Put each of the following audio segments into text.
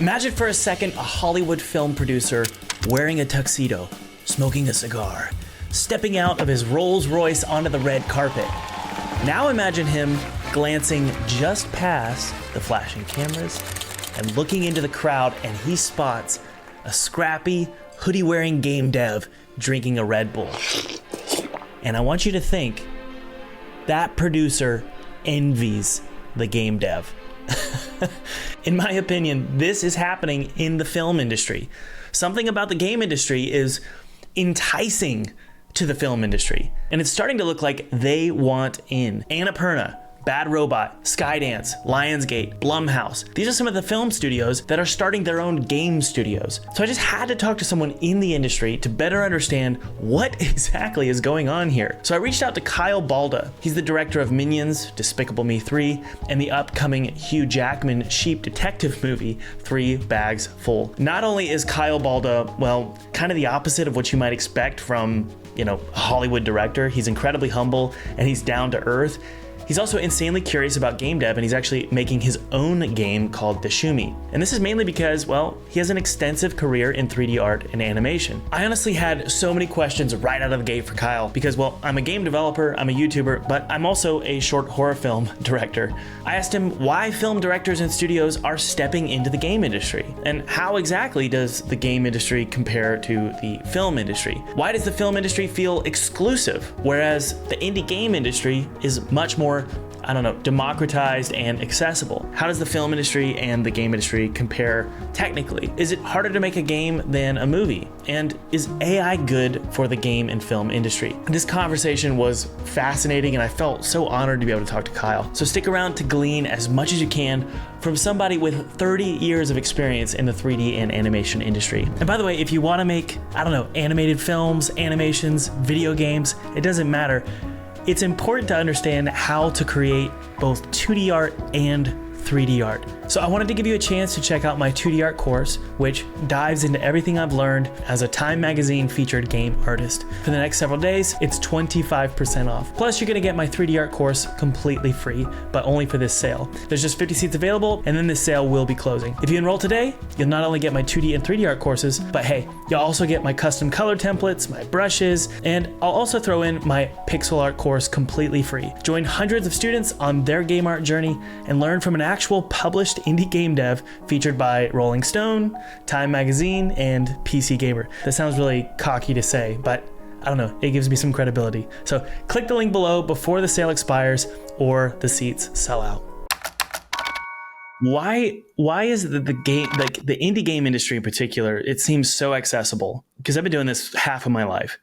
Imagine for a second a Hollywood film producer wearing a tuxedo, smoking a cigar, stepping out of his Rolls Royce onto the red carpet. Now imagine him glancing just past the flashing cameras and looking into the crowd, and he spots a scrappy, hoodie-wearing game dev drinking a Red Bull. And I want you to think that producer envies the game dev. In my opinion, this is happening in the film industry. Something about the game industry is enticing to the film industry, and it's starting to look like they want in. Annapurna, Bad Robot, Skydance, Lionsgate, Blumhouse. These are some of the film studios that are starting their own game studios. So I just had to talk to someone in the industry to better understand what exactly is going on here. So I reached out to Kyle Balda. He's the director of Minions, Despicable Me 3, and the upcoming Hugh Jackman sheep detective movie, 3 Bags Full. Not only is Kyle Balda, well, kind of the opposite of what you might expect from, a Hollywood director. He's incredibly humble and he's down to earth. He's also insanely curious about game dev, and he's actually making his own game called Dashumi. And this is mainly because, well, he has an extensive career in 3D art and animation. I honestly had so many questions right out of the gate for Kyle because, well, I'm a game developer, I'm a YouTuber, but I'm also a short horror film director. I asked him why film directors and studios are stepping into the game industry, and how exactly does the game industry compare to the film industry? Why does the film industry feel exclusive, whereas the indie game industry is much more democratized and accessible? How does the film industry and the game industry compare technically? Is it harder to make a game than a movie? And is AI good for the game and film industry? This conversation was fascinating, and I felt so honored to be able to talk to Kyle. So stick around to glean as much as you can from somebody with 30 years of experience in the 3D and animation industry. And by the way, if you want to make, animated films, animations, video games, it doesn't matter. It's important to understand how to create both 2D art and 3D art. So I wanted to give you a chance to check out my 2D art course, which dives into everything I've learned as a Time magazine featured game artist. For the next several days, it's 25% off. Plus, you're gonna get my 3D art course completely free, but only for this sale. There's just 50 seats available, and then this sale will be closing. If you enroll today, you'll not only get my 2D and 3D art courses, but hey, you'll also get my custom color templates, my brushes, and I'll also throw in my pixel art course completely free. Join hundreds of students on their game art journey and learn from an actual published indie game dev featured by Rolling Stone, Time magazine, and PC Gamer. That sounds really cocky to say, but it gives me some credibility. So click the link below before the sale expires or the seats sell out. Why is the game, like the indie game industry in particular, it seems so accessible? Because I've been doing this half of my life,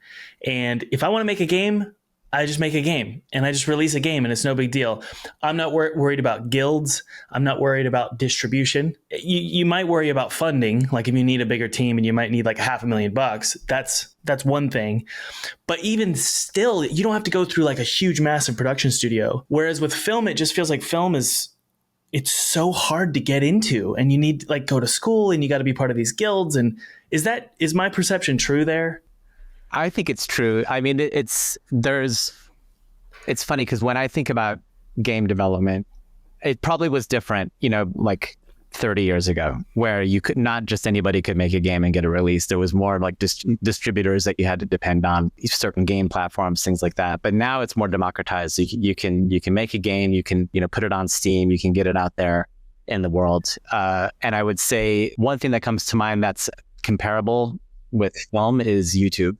and if I want to make a game, I just make a game and I just release a game, and it's no big deal. I'm not worried about guilds. I'm not worried about distribution. You might worry about funding. Like if you need a bigger team and you might need like $500,000, that's one thing. But even still, you don't have to go through like a huge, massive production studio. Whereas with film, it just feels like it's so hard to get into, and you need to like go to school and you got to be part of these guilds. And is my perception true there? I think it's true. I mean, it's funny because when I think about game development, it probably was different, like 30 years ago, where not just anybody could make a game and get it released. There was more like distributors that you had to depend on, certain game platforms, things like that. But now it's more democratized. So you can make a game, you can, put it on Steam, you can get it out there in the world. And I would say one thing that comes to mind that's comparable with film is YouTube.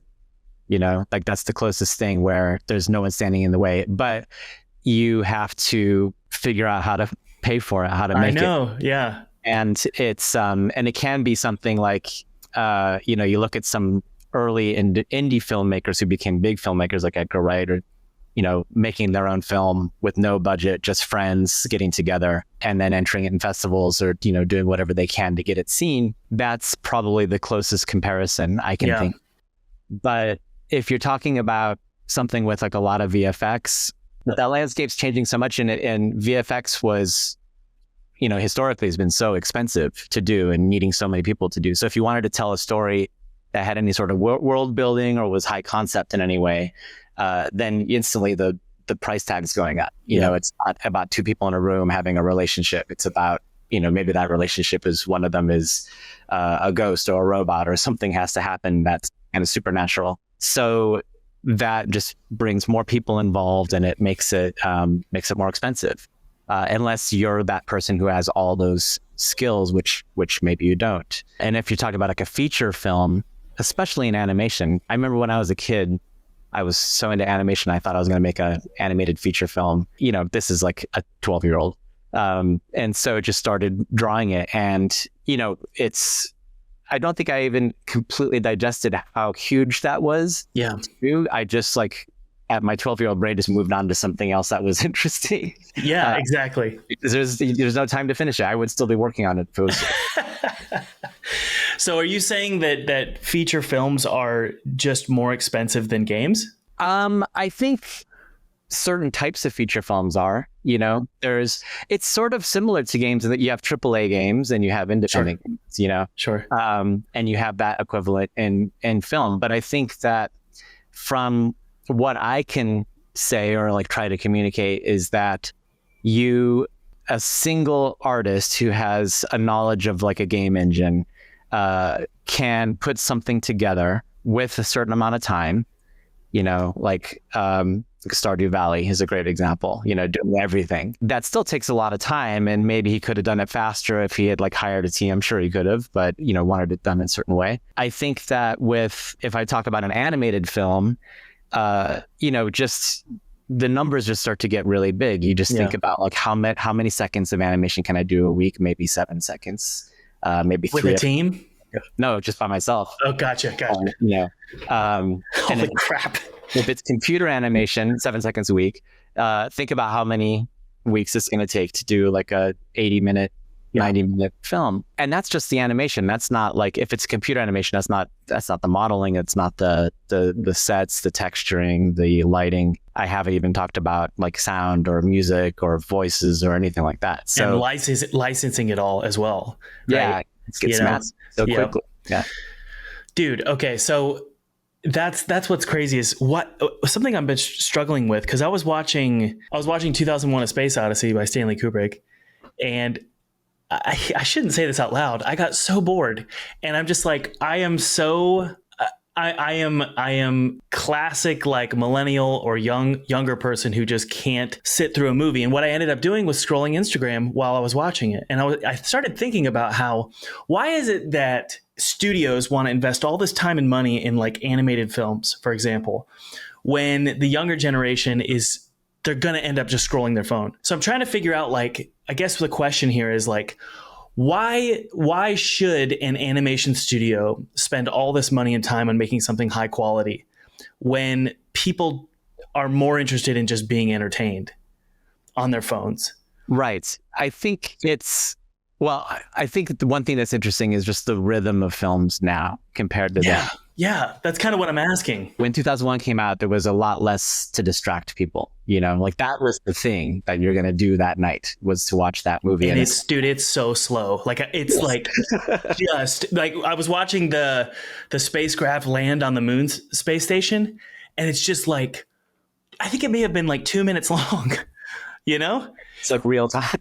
Like that's the closest thing where there's no one standing in the way, but you have to figure out how to pay for it, how to make it. I know, yeah. And it's, and it can be something like, you look at some early indie filmmakers who became big filmmakers like Edgar Wright, or, making their own film with no budget, just friends getting together and then entering it in festivals or, doing whatever they can to get it seen. That's probably the closest comparison I can think. But if you're talking about something with like a lot of VFX, that landscape's changing so much, and VFX was, historically has been so expensive to do and needing so many people to do. So if you wanted to tell a story that had any sort of world building or was high concept in any way, then instantly the price tag is going up. It's not about two people in a room having a relationship. It's about maybe that relationship is one of them is a ghost or a robot, or something has to happen that's kind of supernatural. So that just brings more people involved, and it makes it more expensive, unless you're that person who has all those skills, which maybe you don't. And if you're talking about like a feature film, especially in animation, I remember when I was a kid, I was so into animation, I thought I was going to make an animated feature film. This is like a 12-year-old. And so just started drawing it. And, I don't think I even completely digested how huge that was. Yeah. I just at my 12-year-old brain just moved on to something else that was interesting. Yeah, exactly. There's no time to finish it. I would still be working on it. So are you saying that feature films are just more expensive than games? I think certain types of feature films are, it's sort of similar to games in that you have AAA games and you have independent games, Sure. And you have that equivalent in film. But I think that from what I can say or try to communicate is that a single artist who has a knowledge of a game engine can put something together with a certain amount of time, Stardew Valley is a great example, doing everything. That still takes a lot of time, and maybe he could have done it faster if he had hired a team. I'm sure he could have, but wanted it done in a certain way. I think that if I talk about an animated film, just the numbers just start to get really big. You just think about how many seconds of animation can I do a week? Maybe 7 seconds, maybe with 3. a team? No, just by myself. Oh, gotcha. Holy crap. If it's computer animation, 7 seconds a week, think about how many weeks it's going to take to do a 80-minute, 90-minute film. And that's just the animation. That's not if it's computer animation, that's not the modeling. It's not the sets, the texturing, the lighting. I haven't even talked about sound or music or voices or anything like that. So and licensing it all as well. Yeah, right? it gets massive so quickly. Yeah. Dude, okay, so that's what's crazy is something I've been struggling with, because I was watching 2001: A Space Odyssey by Stanley Kubrick, and I shouldn't say this out loud. I got so bored, and I'm just I am classic millennial or younger person who just can't sit through a movie. And what I ended up doing was scrolling Instagram while I was watching it. And I started thinking about why is it that studios want to invest all this time and money in animated films, for example, when the younger generation they're going to end up just scrolling their phone. So I'm trying to figure out I guess the question here is why should an animation studio spend all this money and time on making something high quality when people are more interested in just being entertained on their phones? Right. I think I think the one thing that's interesting is just the rhythm of films now compared to then. Yeah, that's kind of what I'm asking. When 2001 came out, there was a lot less to distract people. That was the thing that you're going to do that night, was to watch that movie. And it's so slow. Just I was watching the spacecraft land on the moon's space station, and it's just I think it may have been 2 minutes long, It's real time.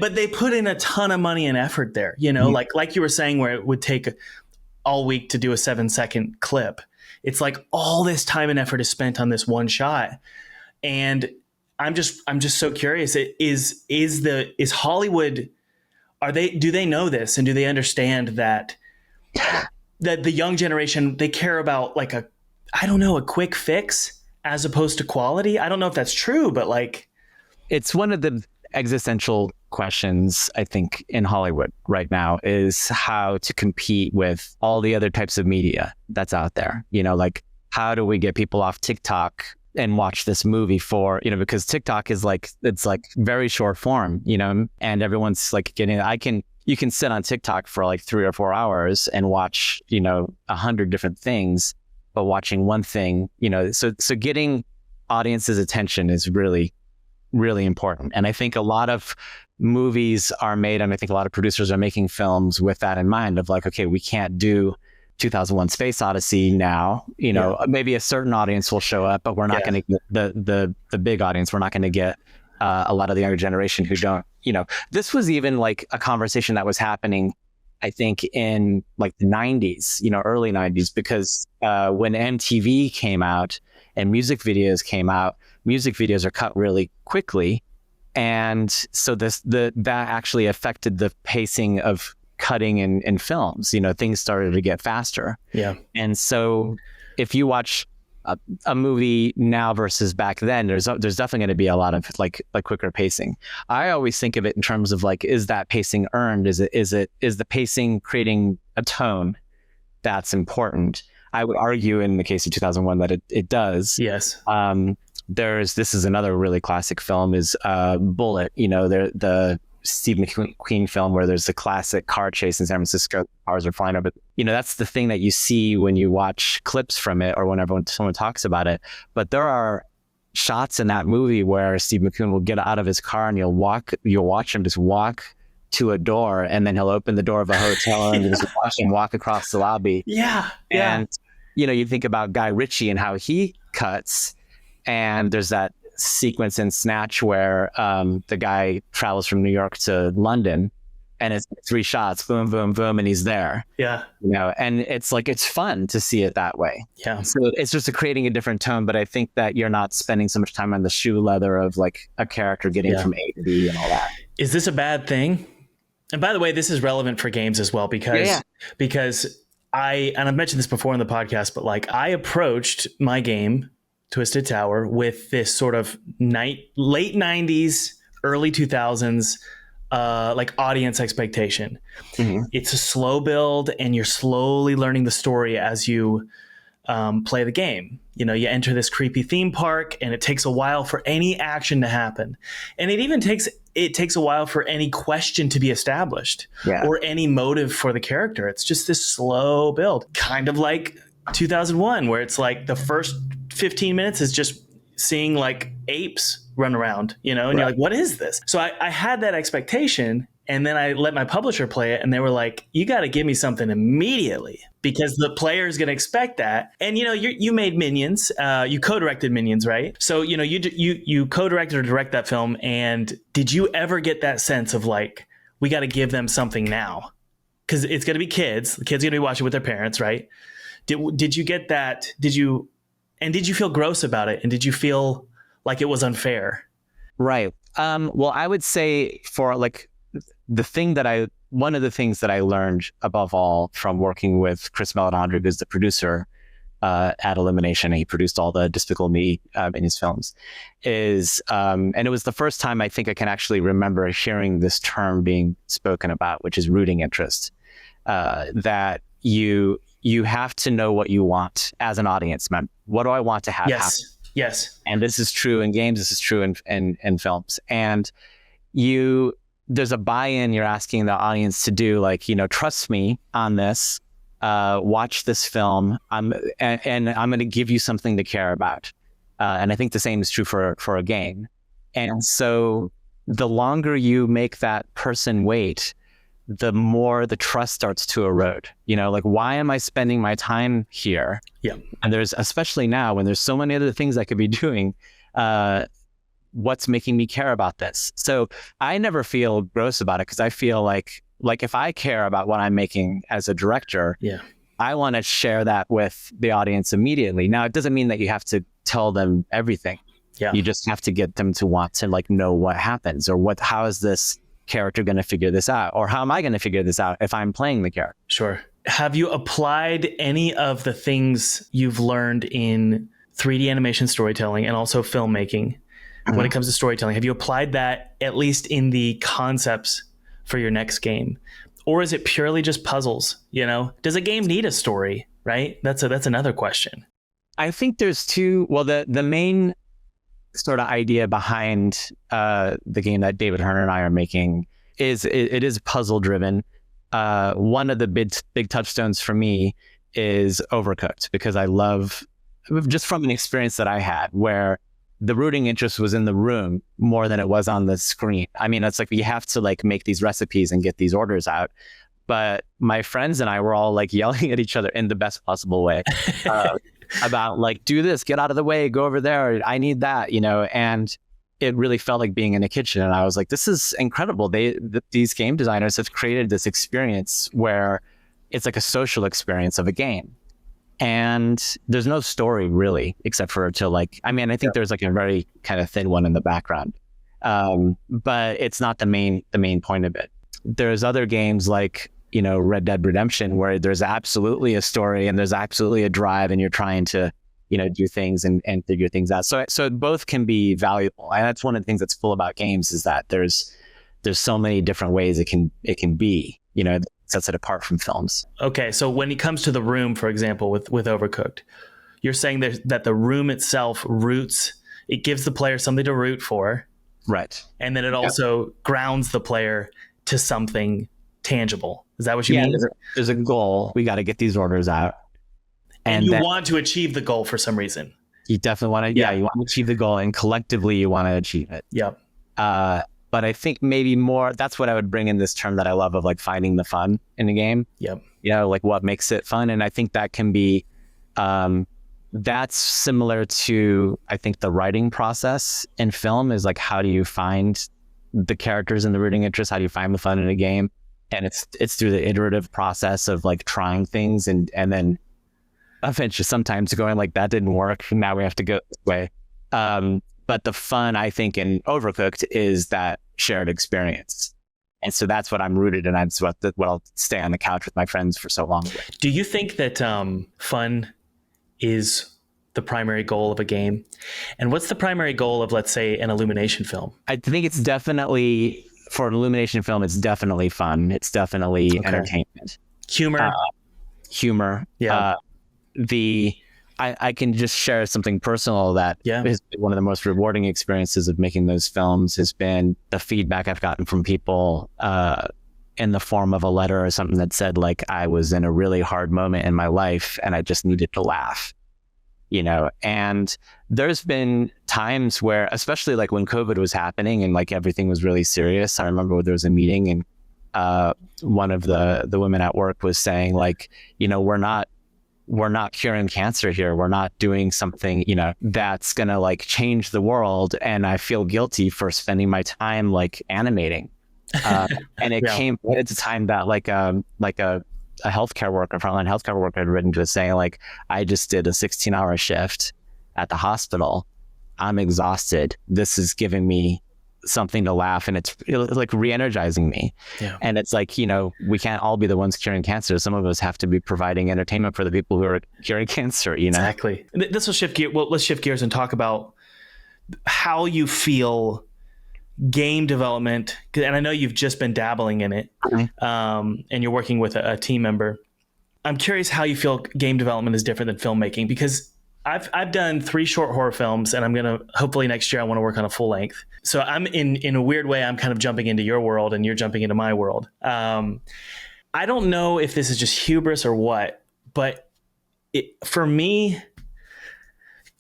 But they put in a ton of money and effort there, Mm-hmm. like you were saying, where it would take all week to do a 7-second clip. It's all this time and effort is spent on this one shot. And I'm just so curious. Is Hollywood, do they know this, and do they understand that the young generation, they care about a quick fix as opposed to quality? I don't know if that's true, but it's one of the existential questions, I think, in Hollywood right now, is how to compete with all the other types of media that's out there. How do we get people off TikTok and watch this movie because TikTok is it's very short form, and everyone's you can sit on TikTok for 3 or 4 hours and watch, 100 different things, but watching one thing, so getting audience's attention is really, really important. And I think a lot of movies are made, and I think a lot of producers are making films with that in mind of okay, we can't do 2001: Space Odyssey now, maybe a certain audience will show up, but we're not going to get the big audience. We're not going to get a lot of the younger generation who don't this was even like a conversation that was happening, I think, in like the 90s, early 90s, because when MTV came out and music videos came out, music videos are cut really quickly. And so that actually affected the pacing of cutting in films. Things started to get faster. Yeah. And so if you watch a movie now versus back then, there's definitely going to be a lot of like quicker pacing. I always think of it in terms of like, is that pacing earned? Is the pacing creating a tone that's important? I would argue in the case of 2001 that it does. Yes. This is another really classic film is Bullet. The Steve McQueen film where there's the classic car chase in San Francisco. Cars are flying over. That's the thing that you see when you watch clips from it or whenever someone talks about it. But there are shots in that movie where Steve McQueen will get out of his car and you'll watch him just walk to a door, and then he'll open the door of a hotel and just watch him walk across the lobby. Yeah. And, you think about Guy Ritchie and how he cuts, and there's that sequence in Snatch where the guy travels from New York to London, and it's 3 shots, boom, boom, boom, and he's there. Yeah. And it's like, it's fun to see it that way. Yeah. So it's just creating a different tone, but I think that you're not spending so much time on the shoe leather of like a character getting from A to B and all that. Is this a bad thing? And by the way, this is relevant for games as well, because I've mentioned this before in the podcast, but like I approached my game Twisted Tower with this sort of late 90s, early 2000s, like audience expectation. Mm-hmm. It's a slow build and you're slowly learning the story as you play the game. You enter this creepy theme park and it takes a while for any action to happen. And it even takes a while for any question to be established or any motive for the character. It's just this slow build, kind of like 2001, where it's like the first 15 minutes is just seeing like apes run around, and you're like, what is this? So I had that expectation, and then I let my publisher play it, and they were like, you got to give me something immediately because the player is going to expect that. And, you made Minions, you co-directed Minions, right? So, you co-directed or direct that film. And did you ever get that sense of like, we got to give them something now? Because it's going to be kids. The kids are going to be watching with their parents, right? Did you get that? Did you feel gross about it? And did you feel like it was unfair? Right. Well, I would say for like one of the things that I learned above all from working with Chris Meledandri, who's the producer at Elimination, he produced all the Despicable Me in his films, is, and it was the first time I think I can actually remember hearing this term being spoken about, which is rooting interest, that you have to know what you want as an audience member. What do I want to have happen? Yes. And this is true in games. This is true in films. And there's a buy-in you're asking the audience to do, like, trust me on this, watch this film, and I'm going to give you something to care about. And I think the same is true for a game. And so the longer you make that person wait, the more the trust starts to erode. Like, why am I spending my time here? Yeah. And there's, especially now when there's so many other things I could be doing, what's making me care about this? So I never feel gross about it because I feel like if I care about what I'm making as a director, I want to share that with the audience immediately. Now, it doesn't mean that you have to tell them everything. Yeah. You just have to get them to want to like know what happens or how is this character going to figure this out, or how am I going to figure this out if I'm playing the character? Sure. Have you applied any of the things you've learned in 3D animation storytelling and also filmmaking when it comes to storytelling? Have you applied that at least in the concepts for your next game, or is it purely just puzzles? Does a game need a story? Right. That's another question. I think there's two. Well, the main sort of idea behind the game that David Herner and I are making is it is puzzle driven. One of the big touchstones for me is Overcooked, because I love, just from an experience that I had where the rooting interest was in the room more than it was on the screen. I mean, it's like you have to like make these recipes and get these orders out. But my friends and I were all like yelling at each other in the best possible way about like, do this, get out of the way, go over there, I need that, and it really felt like being in a kitchen. And I was like, this is incredible. These game designers have created this experience where it's like a social experience of a game. And there's no story really, except for to like, I mean, I think there's like a very kind of thin one in the background. But it's not the main point of it. There's other games like, you know, Red Dead Redemption, where there's absolutely a story and there's absolutely a drive, and you're trying to, you know, do things and figure things out. So both can be valuable. And that's one of the things that's cool about games, is that there's so many different ways it can be, you know, sets it apart from films. Okay. So when it comes to the room, for example, with Overcooked, you're saying that the room itself it gives the player something to root for. Right. And then it also grounds the player to something tangible. Is that what you mean? There's a goal. We got to get these orders out. And you want to achieve the goal for some reason. You definitely want to, you want to achieve the goal, and collectively you want to achieve it. Yep. But I think maybe more, that's what I would bring in this term that I love of like finding the fun in the game. Yep. You know, like what makes it fun. And I think that can be, that's similar to, I think, the writing process in film is like, how do you find the characters and the rooting interest? How do you find the fun in a game? And it's through the iterative process of like trying things and then eventually sometimes going like, that didn't work, now we have to go this way. But the fun, I think, in Overcooked is that shared experience. And so that's what I'm rooted in. That's what I'll stay on the couch with my friends for so long with. Do you think that fun is the primary goal of a game? And what's the primary goal of, let's say, an Illumination film? I think it's definitely, for an Illumination film, it's definitely fun. It's definitely entertainment. Humor. Yeah. I can just share something personal that is one of the most rewarding experiences of making those films has been the feedback I've gotten from people in the form of a letter or something that said like, I was in a really hard moment in my life and I just needed to laugh, you know. And there's been times where, especially like when COVID was happening and like everything was really serious, I remember there was a meeting and one of the women at work was saying like, you know, we're not curing cancer here. We're not doing something, you know, that's going to like change the world. And I feel guilty for spending my time like animating. And it came at a time that like a healthcare worker, frontline healthcare worker had written to us saying like, I just did a 16-hour shift at the hospital. I'm exhausted. This is giving me something to laugh, and it's like re-energizing me. And it's like, you know, we can't all be the ones curing cancer. Some of us have to be providing entertainment for the people who are curing cancer, you know. Exactly. This will shift gear. Well, let's shift gears and talk about how you feel game development, and I know you've just been dabbling in it, and you're working with a team member. I'm curious how you feel game development is different than filmmaking, because I've done 3 short horror films, and I'm going to, hopefully next year, I want to work on a full length. So I'm in a weird way, I'm kind of jumping into your world and you're jumping into my world. I don't know if this is just hubris or what, but for me,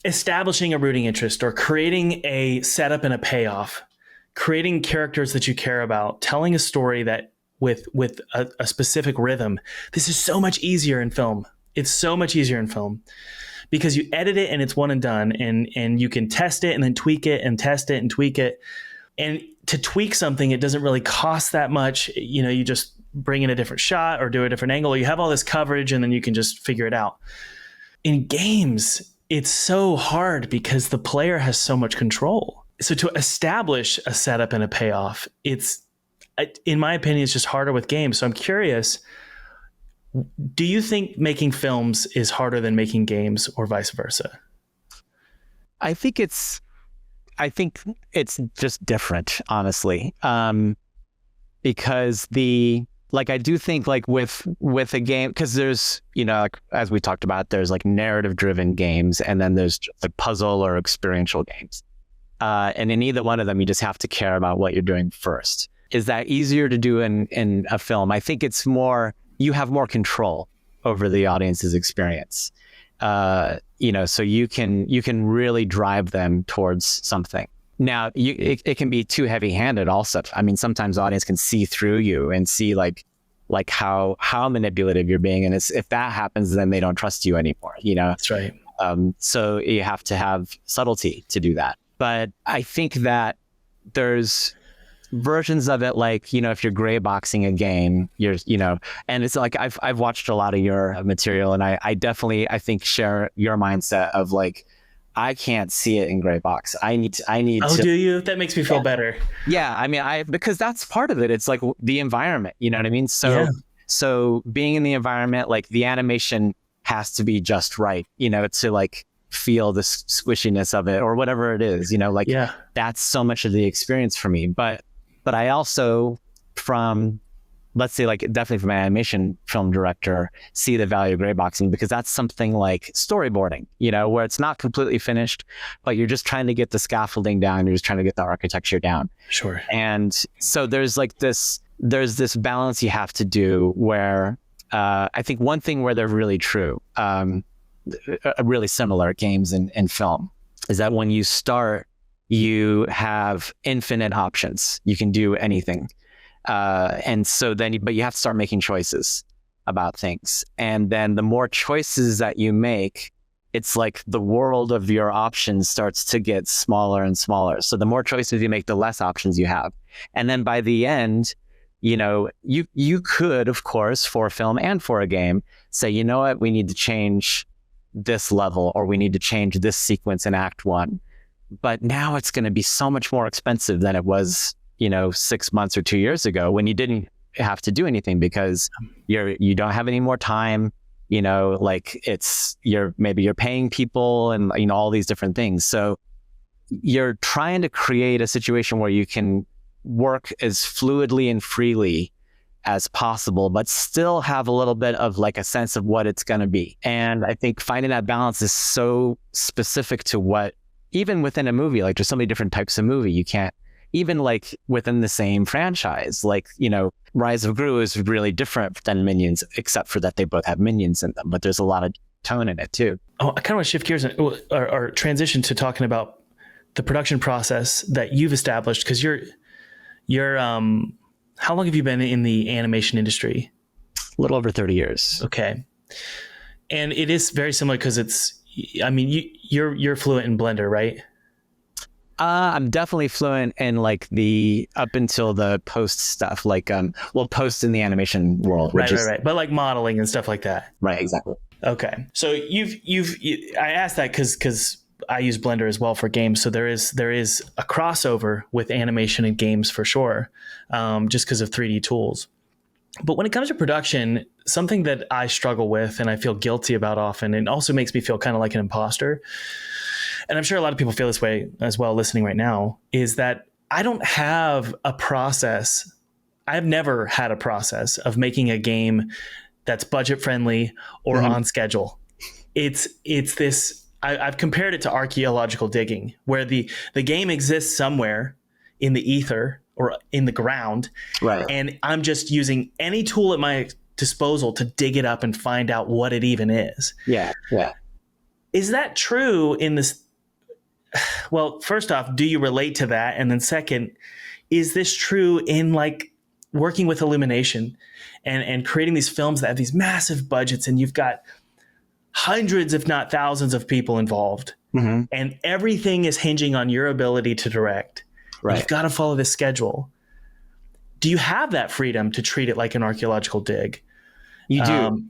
establishing a rooting interest or creating a setup and a payoff, creating characters that you care about, telling a story that with a specific rhythm, this is so much easier in film. It's so much easier in film. Because you edit it and it's one and done, and you can test it and then tweak it and test it and tweak it. And to tweak something, it doesn't really cost that much. You know, you just bring in a different shot or do a different angle. You have all this coverage and then you can just figure it out. In games, it's so hard because the player has so much control. So to establish a setup and a payoff, in my opinion, it's just harder with games. So I'm curious, do you think making films is harder than making games, or vice versa? I think it's just different, honestly. Because I do think like with a game, because there's, you know, like, as we talked about, there's like narrative driven games, and then there's like puzzle or experiential games. And in either one of them, you just have to care about what you're doing first. Is that easier to do in a film? I think it's more, you have more control over the audience's experience. You know, so you can really drive them towards something. Now, it can be too heavy-handed also. I mean, sometimes the audience can see through you and see like how manipulative you're being. And if that happens, then they don't trust you anymore, you know? That's right. So you have to have subtlety to do that. But I think that there's versions of it, like, you know, if you're gray boxing a game, and it's like I've watched a lot of your material, and I definitely, I think, share your mindset of like, I can't see it in gray box. I need Oh, to. do you? That makes me feel better. Yeah, I mean, because that's part of it. It's like the environment, you know what I mean? Yeah. So being in the environment, like the animation has to be just right, you know, to like feel the squishiness of it or whatever it is, you know, like Yeah. that's so much of the experience for me. But I also, from, let's say, like definitely from an animation film director, see the value of gray boxing, because that's something like storyboarding, you know, where it's not completely finished, but you're just trying to get the scaffolding down. You're just trying to get the architecture down. Sure. And so there's this balance you have to do where I think one thing where they're really true, really similar games and film, is that when you start, you have infinite options. You can do anything. And so then, but you have to start making choices about things. And then the more choices that you make, it's like the world of your options starts to get smaller and smaller. So the more choices you make, the less options you have. And then by the end, you know, you could, of course, for a film and for a game, say, you know what, we need to change this level, or we need to change this sequence in Act 1. But now it's going to be so much more expensive than it was, you know, 6 months or 2 years ago, when you didn't have to do anything because you don't have any more time, you know, like maybe you're paying people and, you know, all these different things. So you're trying to create a situation where you can work as fluidly and freely as possible, but still have a little bit of like a sense of what it's going to be. And I think finding that balance is so specific to what, even within a movie, like there's so many different types of movie. You can't, even like within the same franchise, like, you know, Rise of Gru is really different than Minions, except for that they both have minions in them, but there's a lot of tone in it too. Oh, I kind of want to shift gears or transition to talking about the production process that you've established, because you're how long have you been in the animation industry? A little over 30 years. Okay. And it is very similar because I mean, you're fluent in Blender, right? I'm definitely fluent in like the up until the post stuff, like post in the animation world, right. But like modeling and stuff like that. Right, exactly. Okay. So I asked that because I use Blender as well for games. So there is a crossover with animation and games for sure, just because of 3D tools. But when it comes to production, something that I struggle with and I feel guilty about often, and also makes me feel kind of like an imposter, and I'm sure a lot of people feel this way as well listening right now, is that I don't have a process. I've never had a process of making a game that's budget friendly or on schedule. It's this, I've compared it to archaeological digging, where the game exists somewhere in the ether or in the ground. Right. And I'm just using any tool at my disposal to dig it up and find out what it even is. Yeah. Yeah. Is that true in this? Well, first off, do you relate to that? And then second, is this true in like working with Illumination and creating these films that have these massive budgets, and you've got hundreds, if not thousands of people involved, and everything is hinging on your ability to direct. Right. You've got to follow this schedule. Do you have that freedom to treat it like an archaeological dig? You do.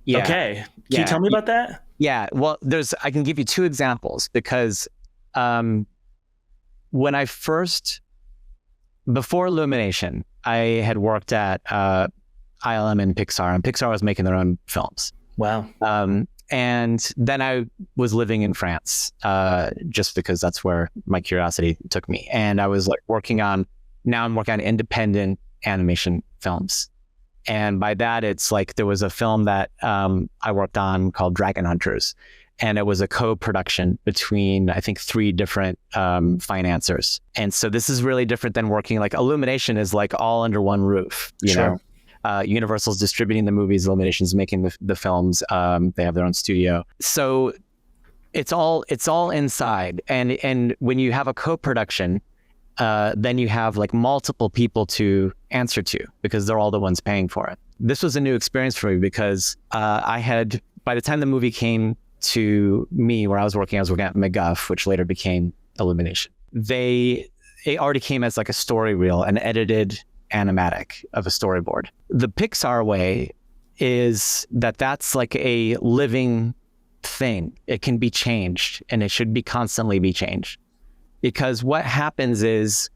Yeah. Okay. Can you tell me about that? Yeah. Well, I can give you two examples, because when I before Illumination, I had worked at ILM and Pixar was making their own films. Wow. And then I was living in France, just because that's where my curiosity took me. And I was like I'm working on independent animation films. And by that, it's like there was a film that I worked on called Dragon Hunters. And it was a co-production between, I think, 3 different financiers. And so this is really different than working, like Illumination is like all under one roof, you know. Universal's distributing the movies, Illumination's making the films. They have their own studio. So it's all inside. And when you have a co-production, then you have like multiple people to answer to, because they're all the ones paying for it. This was a new experience for me, because by the time the movie came to me, where I was working at McGuff, which later became Illumination. It already came as like a story reel, an edited animatic of a storyboard. The Pixar way is that's like a living thing. It can be changed, and it should be constantly be changed. Because what happens is,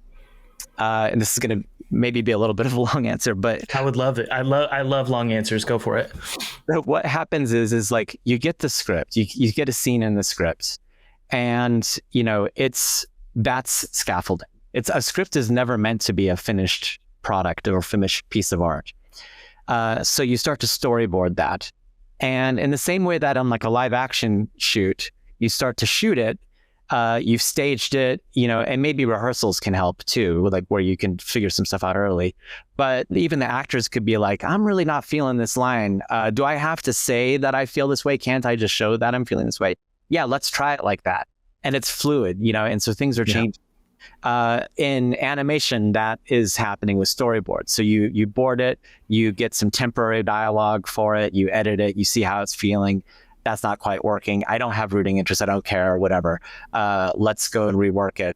and this is going to maybe be a little bit of a long answer, but I would love it. I love long answers. Go for it. what happens is like you get the script, you get a scene in the script, and that's scaffolding. A script is never meant to be a finished product or finished piece of art. So you start to storyboard that. And in the same way that on like a live action shoot, you start to shoot it, you've staged it, and maybe rehearsals can help too, like where you can figure some stuff out early. But even the actors could be like, I'm really not feeling this line. Do I have to say that I feel this way? Can't I just show that I'm feeling this way? Yeah, let's try it like that. And it's fluid, and so things are changing. In animation, that is happening with storyboards. So you board it, you get some temporary dialogue for it, you edit it, you see how it's feeling. That's not quite working. I don't have rooting interest. I don't care, whatever. Let's go and rework it.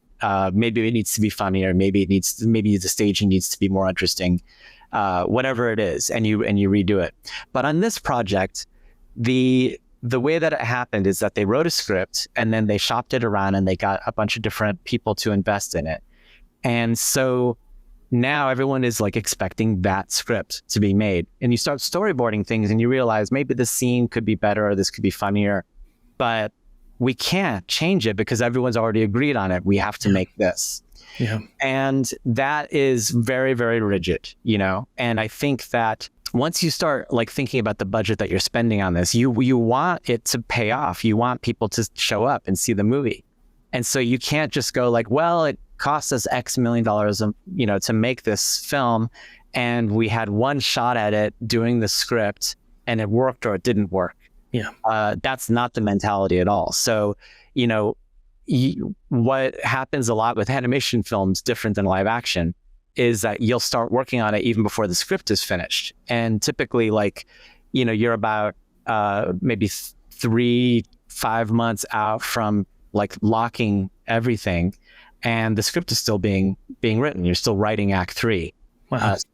Maybe it needs to be funnier. Maybe the staging needs to be more interesting. Whatever it is, and you redo it. But on this project, the way that it happened is that they wrote a script and then they shopped it around and they got a bunch of different people to invest in it. And so now everyone is like expecting that script to be made. And you start storyboarding things and you realize maybe this scene could be better or this could be funnier, but we can't change it because everyone's already agreed on it. We have to make this. Yeah. And that is very, very rigid, and I think that once you start like thinking about the budget that you're spending on this, you want it to pay off. You want people to show up and see the movie. And so you can't just go like, well, it cost us X million dollars, to make this film. And we had one shot at it doing the script and it worked or it didn't work. Yeah. That's not the mentality at all. So, what happens a lot with animation films, different than live action, is that you'll start working on it even before the script is finished. And typically you're about maybe 3-5 months out from like locking everything and the script is still being written. You're still writing act 3,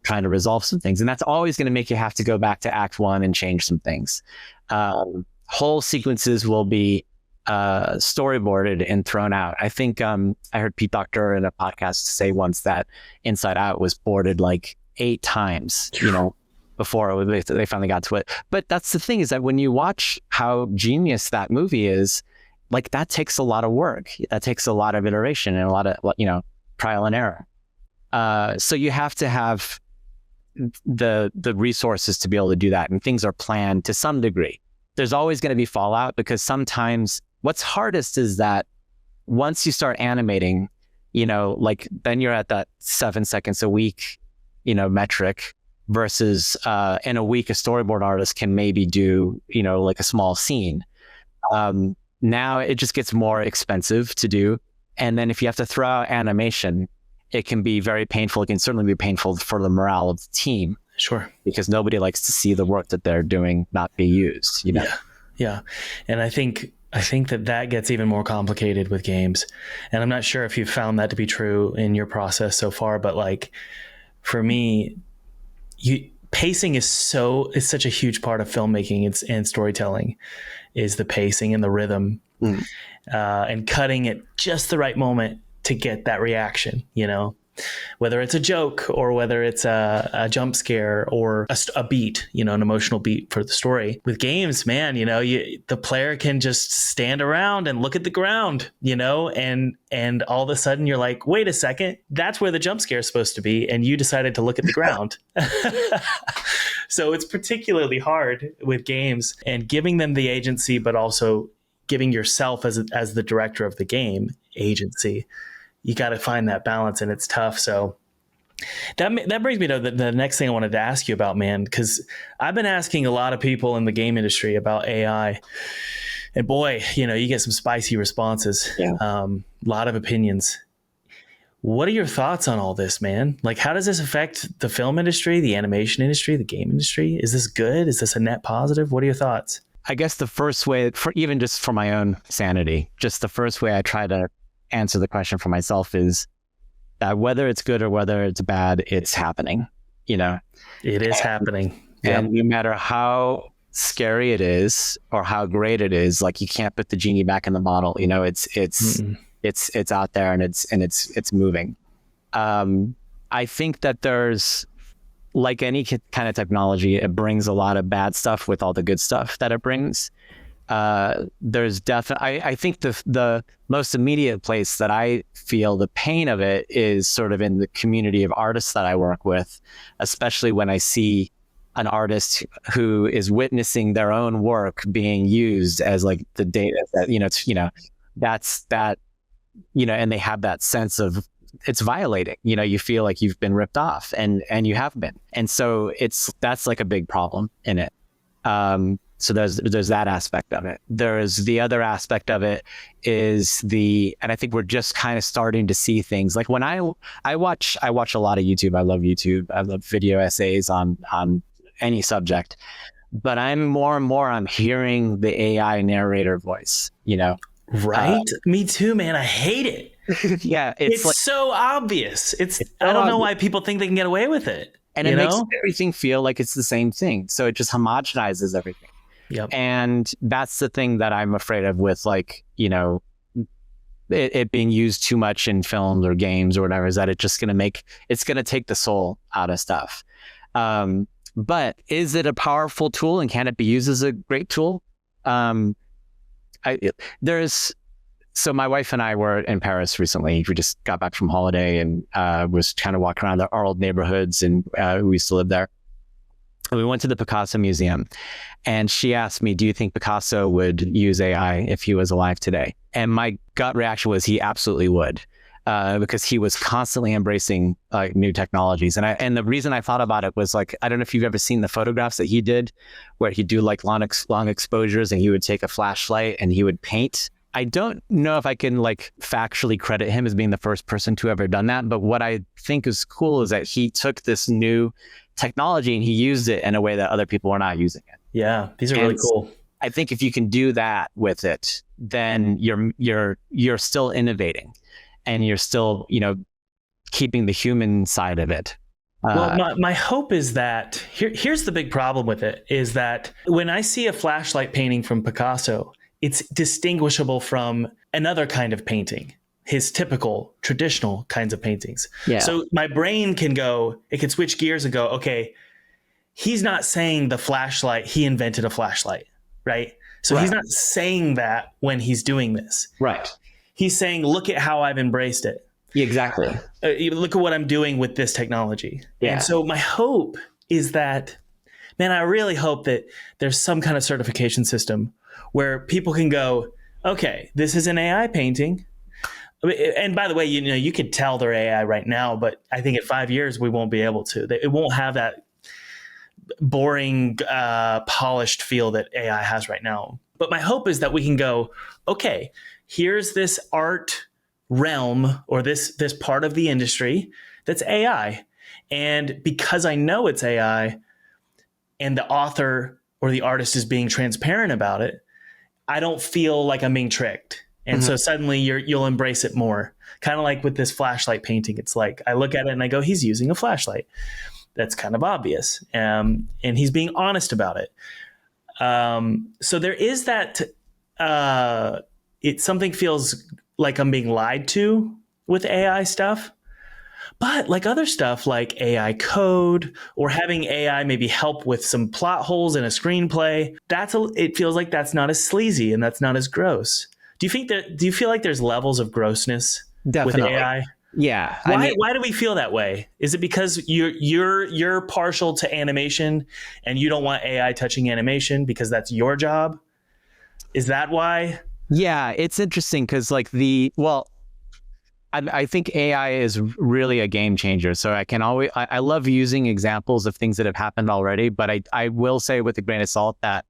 trying to resolve some things. And that's always going to make you have to go back to act 1 and change some things. Whole sequences will be storyboarded and thrown out. I think I heard Pete Docter in a podcast say once that Inside Out was boarded like 8 times, before they finally got to it. But that's the thing, is that when you watch how genius that movie is, like that takes a lot of work. That takes a lot of iteration and a lot of, trial and error. So you have to have the resources to be able to do that. And things are planned to some degree. There's always going to be fallout because sometimes what's hardest is that once you start animating, then you're at that 7 seconds a week, metric versus in a week, a storyboard artist can maybe do, like a small scene. Now it just gets more expensive to do. And then if you have to throw out animation, it can be very painful. It can certainly be painful for the morale of the team. Sure. Because nobody likes to see the work that they're doing not be used, Yeah. And I think that gets even more complicated with games. And I'm not sure if you've found that to be true in your process so far, but like for me, pacing is such a huge part of filmmaking and storytelling, is the pacing and the rhythm, and cutting at just the right moment to get that reaction, whether it's a joke or whether it's a jump scare or a beat, an emotional beat for the story. With games, man, the player can just stand around and look at the ground, and all of a sudden you're like, wait a second, that's where the jump scare is supposed to be. And you decided to look at the ground. So it's particularly hard with games and giving them the agency, but also giving yourself as the director of the game agency. You got to find that balance, and it's tough. So that brings me to the next thing I wanted to ask you about, man, because I've been asking a lot of people in the game industry about AI, and boy, you get some spicy responses, a lot of opinions. What are your thoughts on all this, man? Like, how does this affect the film industry, the animation industry, the game industry? Is this good? Is this a net positive? What are your thoughts? I guess the first way, even just for my own sanity, just the first way I try to answer the question for myself is that whether it's good or whether it's bad, it's happening, you know? It is happening. And no matter how scary it is or how great it is, like you can't put the genie back in the bottle. You know, it's out there and it's moving. I think that there's, like any kind of technology, it brings a lot of bad stuff with all the good stuff that it brings. There's definitely, I think the most immediate place that I feel the pain of it is sort of in the community of artists that I work with, especially when I see an artist who is witnessing their own work being used as like the data that, that's that, and they have that sense of it's violating, you feel like you've been ripped off and you have been. And so that's like a big problem in it. So there's that aspect of it. There's the other aspect of it is and I think we're just kind of starting to see things like when I watch a lot of YouTube. I love YouTube. I love video essays on any subject, but I'm more and more, I'm hearing the AI narrator voice, Right. Me too, man. I hate it. Yeah. It's like, so obvious. I don't know why people think they can get away with it. And it makes everything feel like it's the same thing. So it just homogenizes everything. Yep. And that's the thing that I'm afraid of with it being used too much in films or games or whatever, is that it's going to take the soul out of stuff. But is it a powerful tool and can it be used as a great tool? So my wife and I were in Paris recently. We just got back from holiday and was kind of walking around our old neighborhoods, and we used to live there. And we went to the Picasso Museum, and she asked me, do you think Picasso would use AI if he was alive today? And my gut reaction was he absolutely would, because he was constantly embracing new technologies. And the reason I thought about it was I don't know if you've ever seen the photographs that he did, where he'd do long exposures, and he would take a flashlight and he would paint. I don't know if I can factually credit him as being the first person to ever done that. But what I think is cool is that he took this new technology and he used it in a way that other people are not using it. Yeah, these are really cool. I think if you can do that with it, then you're still innovating, and you're still keeping the human side of it. Well, my hope is that here's the big problem with it, is that when I see a flashlight painting from Picasso, it's distinguishable from another kind of painting, his typical traditional kinds of paintings. Yeah. So my brain can switch gears and go, okay, he's not saying the flashlight, he invented a flashlight, right? So He's not saying that when he's doing this. Right. He's saying, look at how I've embraced it. Yeah, exactly. Look at what I'm doing with this technology. Yeah. And so my hope is that, man, I really hope that there's some kind of certification system where people can go, okay, this is an AI painting. And by the way, you could tell they're AI right now, but I think in 5 years, we won't be able to. It won't have that boring, polished feel that AI has right now. But my hope is that we can go, okay, here's this art realm or this part of the industry that's AI. And because I know it's AI and the author or the artist is being transparent about it, I don't feel like I'm being tricked. And so suddenly you'll embrace it more. Kind of like with this flashlight painting. It's like, I look at it and I go, he's using a flashlight. That's kind of obvious. And he's being honest about it. So there is that, something feels like I'm being lied to with AI stuff. But like other stuff like AI code or having AI maybe help with some plot holes in a screenplay, it feels like that's not as sleazy and that's not as gross. Do you feel like there's levels of grossness Definitely. with AI? Yeah. Why do we feel that way? Is it because you're partial to animation and you don't want AI touching animation because that's your job? Is that why? Yeah, it's interesting because I think AI is really a game changer. So I love using examples of things that have happened already, but I will say with a grain of salt that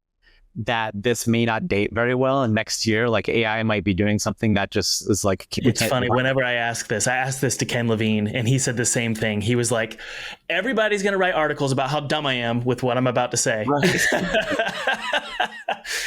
this may not date very well. And next year, AI might be doing something that just is it's funny. Whenever I asked this to Ken Levine, and he said the same thing. He was like, everybody's going to write articles about how dumb I am with what I'm about to say. Right.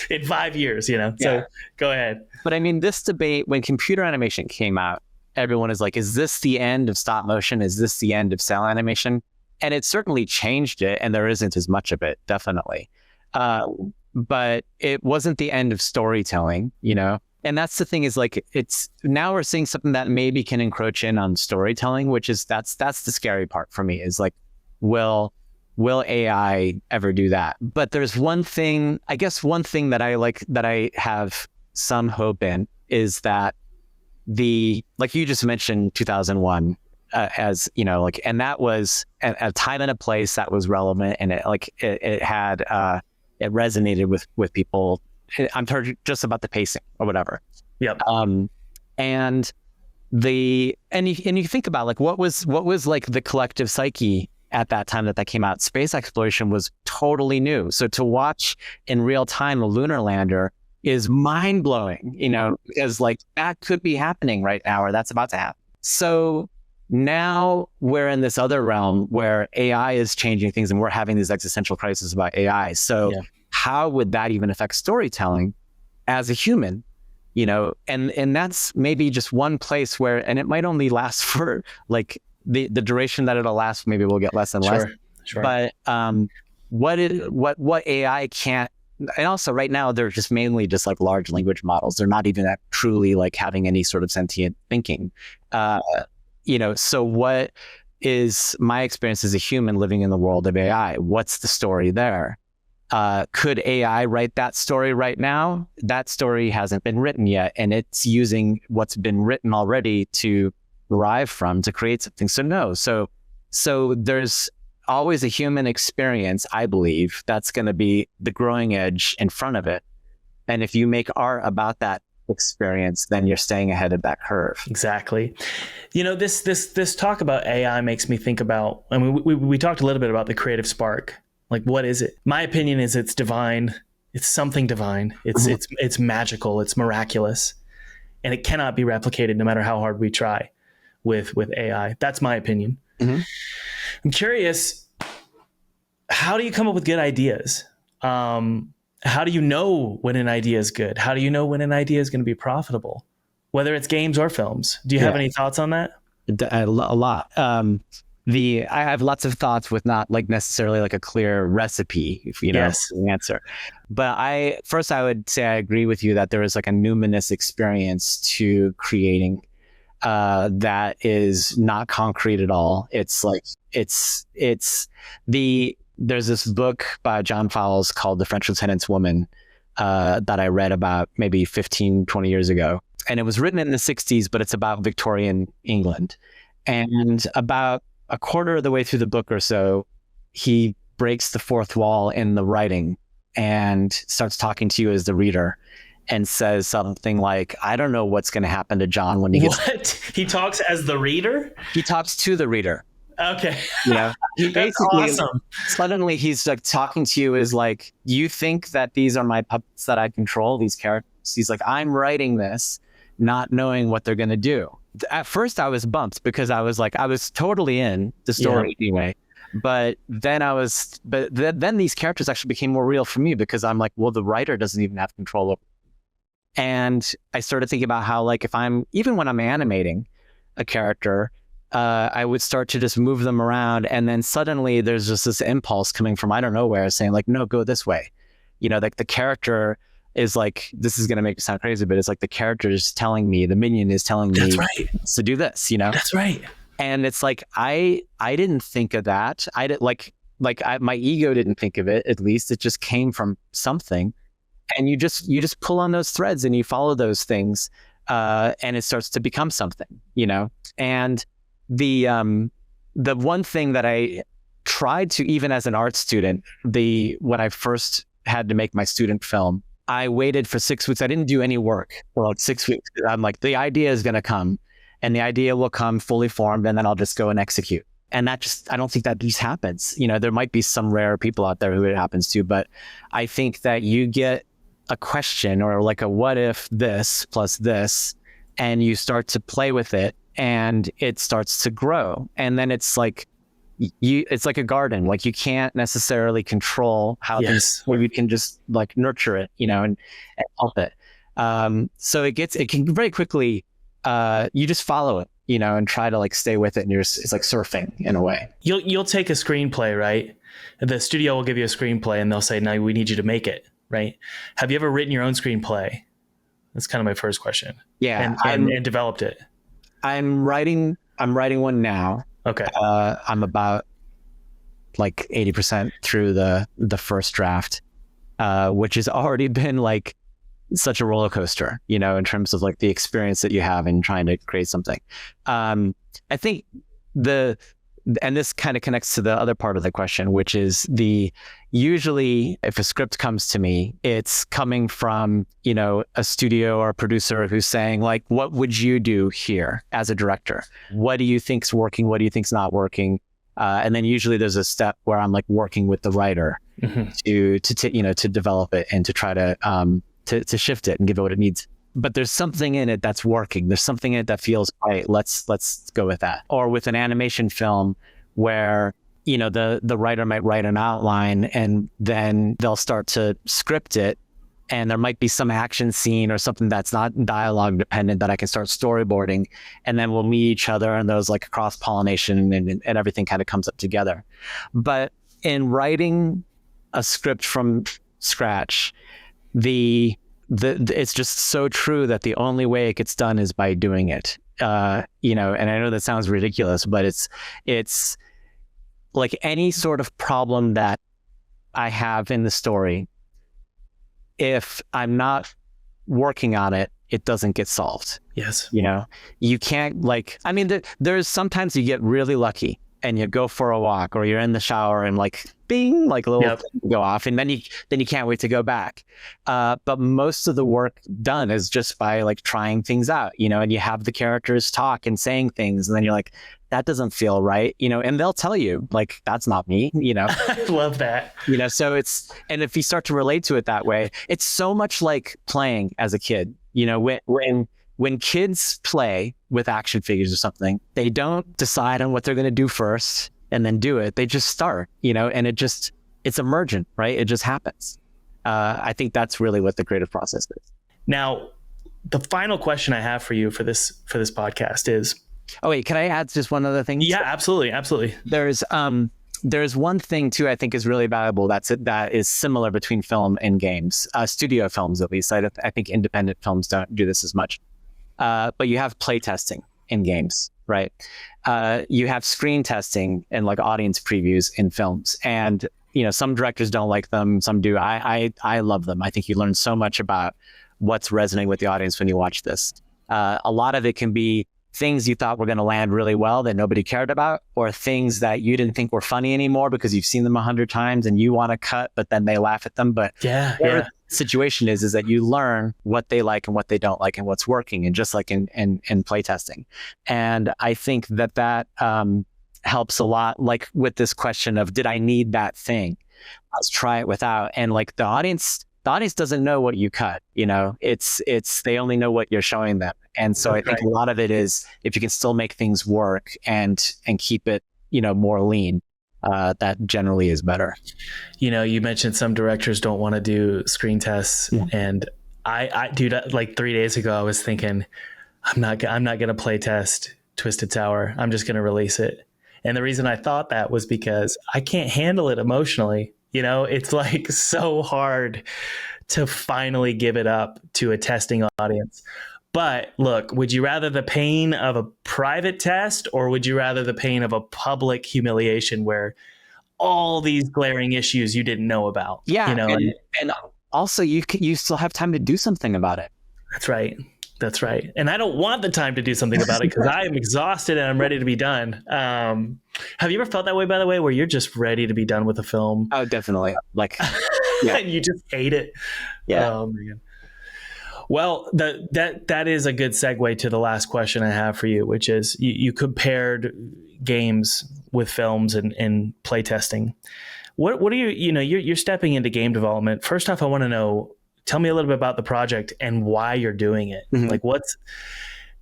in 5 years, you know? Yeah. So go ahead. But I mean, this debate, when computer animation came out, everyone is like, is this the end of stop motion? Is this the end of cell animation? And it certainly changed it, and there isn't as much of it, definitely. But it wasn't the end of storytelling, you know? And that's the thing, is like, it's now we're seeing something that maybe can encroach in on storytelling, which is that's the scary part for me, is like, will AI ever do that? But there's one thing that I like, that I have some hope in, is that like you just mentioned 2001, as, you know, like, and that was a time and a place that was relevant, and it had it resonated with people. I'm talking just about the pacing or whatever. Yep. And you think about, like, what was like the collective psyche at that time that came out. Space exploration was totally new. So to watch in real time a lunar lander is mind blowing, you know, because like that could be happening right now, or that's about to happen. So now we're in this other realm where AI is changing things, and we're having these existential crises about AI. So how would that even affect storytelling as a human? You know, and that's maybe just one place where, and it might only last for like the duration that it'll last. Maybe we'll get less and less. Sure. But what AI can't, and also right now they're just mainly just like large language models. They're not even truly like having any sort of sentient thinking. You know, so what is my experience as a human living in the world of AI? What's the story there? Could AI write that story right now? That story hasn't been written yet, and it's using what's been written already to derive from to create something. So no, so there's always a human experience, I believe, that's going to be the growing edge in front of it. And if you make art about that experience, then you're staying ahead of that curve. Exactly. You know, this talk about AI makes me think about, I mean, we talked a little bit about the creative spark. Like, what is it? My opinion is it's divine. It's something divine. It's magical. It's miraculous, and it cannot be replicated no matter how hard we try with AI. That's my opinion. Mm-hmm. I'm curious, how do you come up with good ideas? How do you know when an idea is good? How do you know when an idea is going to be profitable, whether it's games or films? Do you have any thoughts on that? A lot. I have lots of thoughts with not like necessarily like a clear recipe, if you know the answer. But I would say I agree with you that there is like a numinous experience to creating that is not concrete at all. It's like there's this book by John Fowles called The French Lieutenant's Woman that I read about maybe 15, 20 years ago. And it was written in the 60s, but it's about Victorian England. And about a quarter of the way through the book or so, he breaks the fourth wall in the writing and starts talking to you as the reader, and says something like, I don't know what's going to happen to John when he gets... What? He talks as the reader? He talks to the reader. Okay. Yeah. He That's basically, awesome. Suddenly he's like talking to you as like, you think that these are my puppets that I control, these characters. He's like, I'm writing this, not knowing what they're going to do. At first I was bumped because I was totally in the story anyway. But then then these characters actually became more real for me, because I'm like, well, the writer doesn't even have control over. And I started thinking about how, like, even when I'm animating a character, I would start to just move them around. And then suddenly there's just this impulse coming from I don't know where, saying like, no, go this way. You know, like the character is like, this is going to make it sound crazy, but it's like the character is telling me, the minion is telling me to do this, you know? That's right. And it's like, I didn't think of that. I didn't my ego didn't think of it. At least it just came from something. And you just pull on those threads and you follow those things, and it starts to become something, you know? And the one thing that I tried to, even as an art student, when I first had to make my student film, I waited for 6 weeks. I didn't do any work for like 6 weeks. I'm like, the idea is going to come, and the idea will come fully formed, and then I'll just go and execute. And I don't think that just happens. You know, there might be some rare people out there who it happens to, but I think that you get a question or like a what if this plus this, and you start to play with it, and it starts to grow. And then it's like, it's like a garden. Like you can't necessarily control how things, or you can just like nurture it, and help it. So it can very quickly, you just follow it, and try to like stay with it. And it's like surfing in a way. You'll take a screenplay, right? The studio will give you a screenplay and they'll say, no, we need you to make it, right? Have you ever written your own screenplay? That's kind of my first question. Yeah. And developed it. I'm writing one now. Okay. I'm about like 80% through the first draft, which has already been like such a roller coaster, in terms of like the experience that you have in trying to create something. I think and this kind of connects to the other part of the question, which is usually if a script comes to me, it's coming from, a studio or a producer who's saying like, what would you do here as a director? What do you think's working? What do you think's not working? And then usually there's a step where I'm like working with the writer to develop it and to try to shift it and give it what it needs. But there's something in it that's working. There's something in it that feels right. Let's go with that. Or with an animation film where, the writer might write an outline and then they'll start to script it. And there might be some action scene or something that's not dialogue dependent that I can start storyboarding. And then we'll meet each other and there's like cross pollination and everything kind of comes up together. But in writing a script from scratch, it's just so true that the only way it gets done is by doing it. And I know that sounds ridiculous, but it's like any sort of problem that I have in the story, if I'm not working on it, it doesn't get solved. Yes. You can't there's sometimes you get really lucky and you go for a walk or you're in the shower and like bing, like a little thing go off and then you can't wait to go back. But most of the work done is just by like trying things out, and you have the characters talk and saying things and then you're like, that doesn't feel right, and they'll tell you like, that's not me, I love that. So and if you start to relate to it that way, it's so much like playing as a kid, when kids play with action figures or something, they don't decide on what they're going to do first and then do it. They just start, and it's emergent, right? It just happens. I think that's really what the creative process is. Now, the final question I have for you for this podcast is... Oh, wait, can I add just one other thing? Yeah, absolutely. Absolutely. There's one thing too, I think is really valuable. That is similar between film and games, studio films, at least. I think independent films don't do this as much. But you have play testing in games, right? You have screen testing and like audience previews in films. And, some directors don't like them. Some do. I love them. I think you learn so much about what's resonating with the audience when you watch this. A lot of it can be things you thought were going to land really well that nobody cared about, or things that you didn't think were funny anymore because you've seen them 100 times and you want to cut, but then they laugh at them. But the situation is that you learn what they like and what they don't like and what's working, and just like in play testing. And I think that helps a lot, like with this question of, did I need that thing? Let's try it without. And like the audience doesn't know what you cut, it's they only know what you're showing them. And so I think a lot of it is, if you can still make things work and keep it, more lean, that generally is better. You mentioned some directors don't want to do screen tests. Yeah. And I dude, like 3 days ago, I was thinking, I'm not going to play test Twisted Tower. I'm just going to release it. And the reason I thought that was because I can't handle it emotionally. It's like so hard to finally give it up to a testing audience. But look, would you rather the pain of a private test, or would you rather the pain of a public humiliation where all these glaring issues you didn't know about? Yeah. And also you still have time to do something about it. That's right. And I don't want the time to do something about it because I am exhausted and I'm ready to be done. Have you ever felt that way, by the way, where you're just ready to be done with a film? Oh, definitely. Like, and you just hate it. Yeah. Oh, man. Well, that is a good segue to the last question I have for you, which is you compared games with films and play testing. What are you're stepping into game development. First off, I want to know, tell me a little bit about the project and why you're doing it. Mm-hmm. Like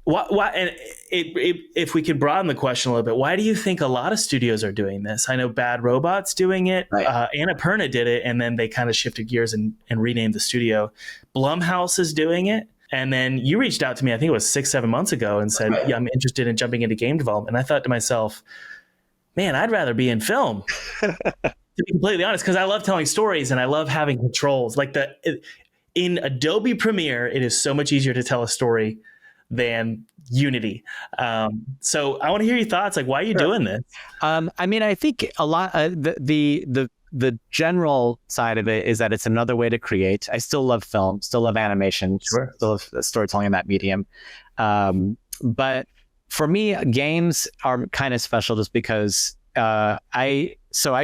Why, and if we could broaden the question a little bit, why do you think a lot of studios are doing this? I know Bad Robot's doing it. Right. Annapurna did it, and then they kind of shifted gears and renamed the studio. Blumhouse is doing it. And then you reached out to me, I think it was 6-7 months ago, and said, yeah, I'm interested in jumping into game development. And I thought to myself, man, I'd rather be in film, to be completely honest, because I love telling stories and I love having controls. Like in Adobe Premiere, it is so much easier to tell a story than Unity. So I want to hear your thoughts. Like, why are you doing this? I mean, I think a lot the general side of it is that it's another way to create. I still love film, still love animation, Sure. Still love storytelling in that medium. But for me, games are kind of special just because I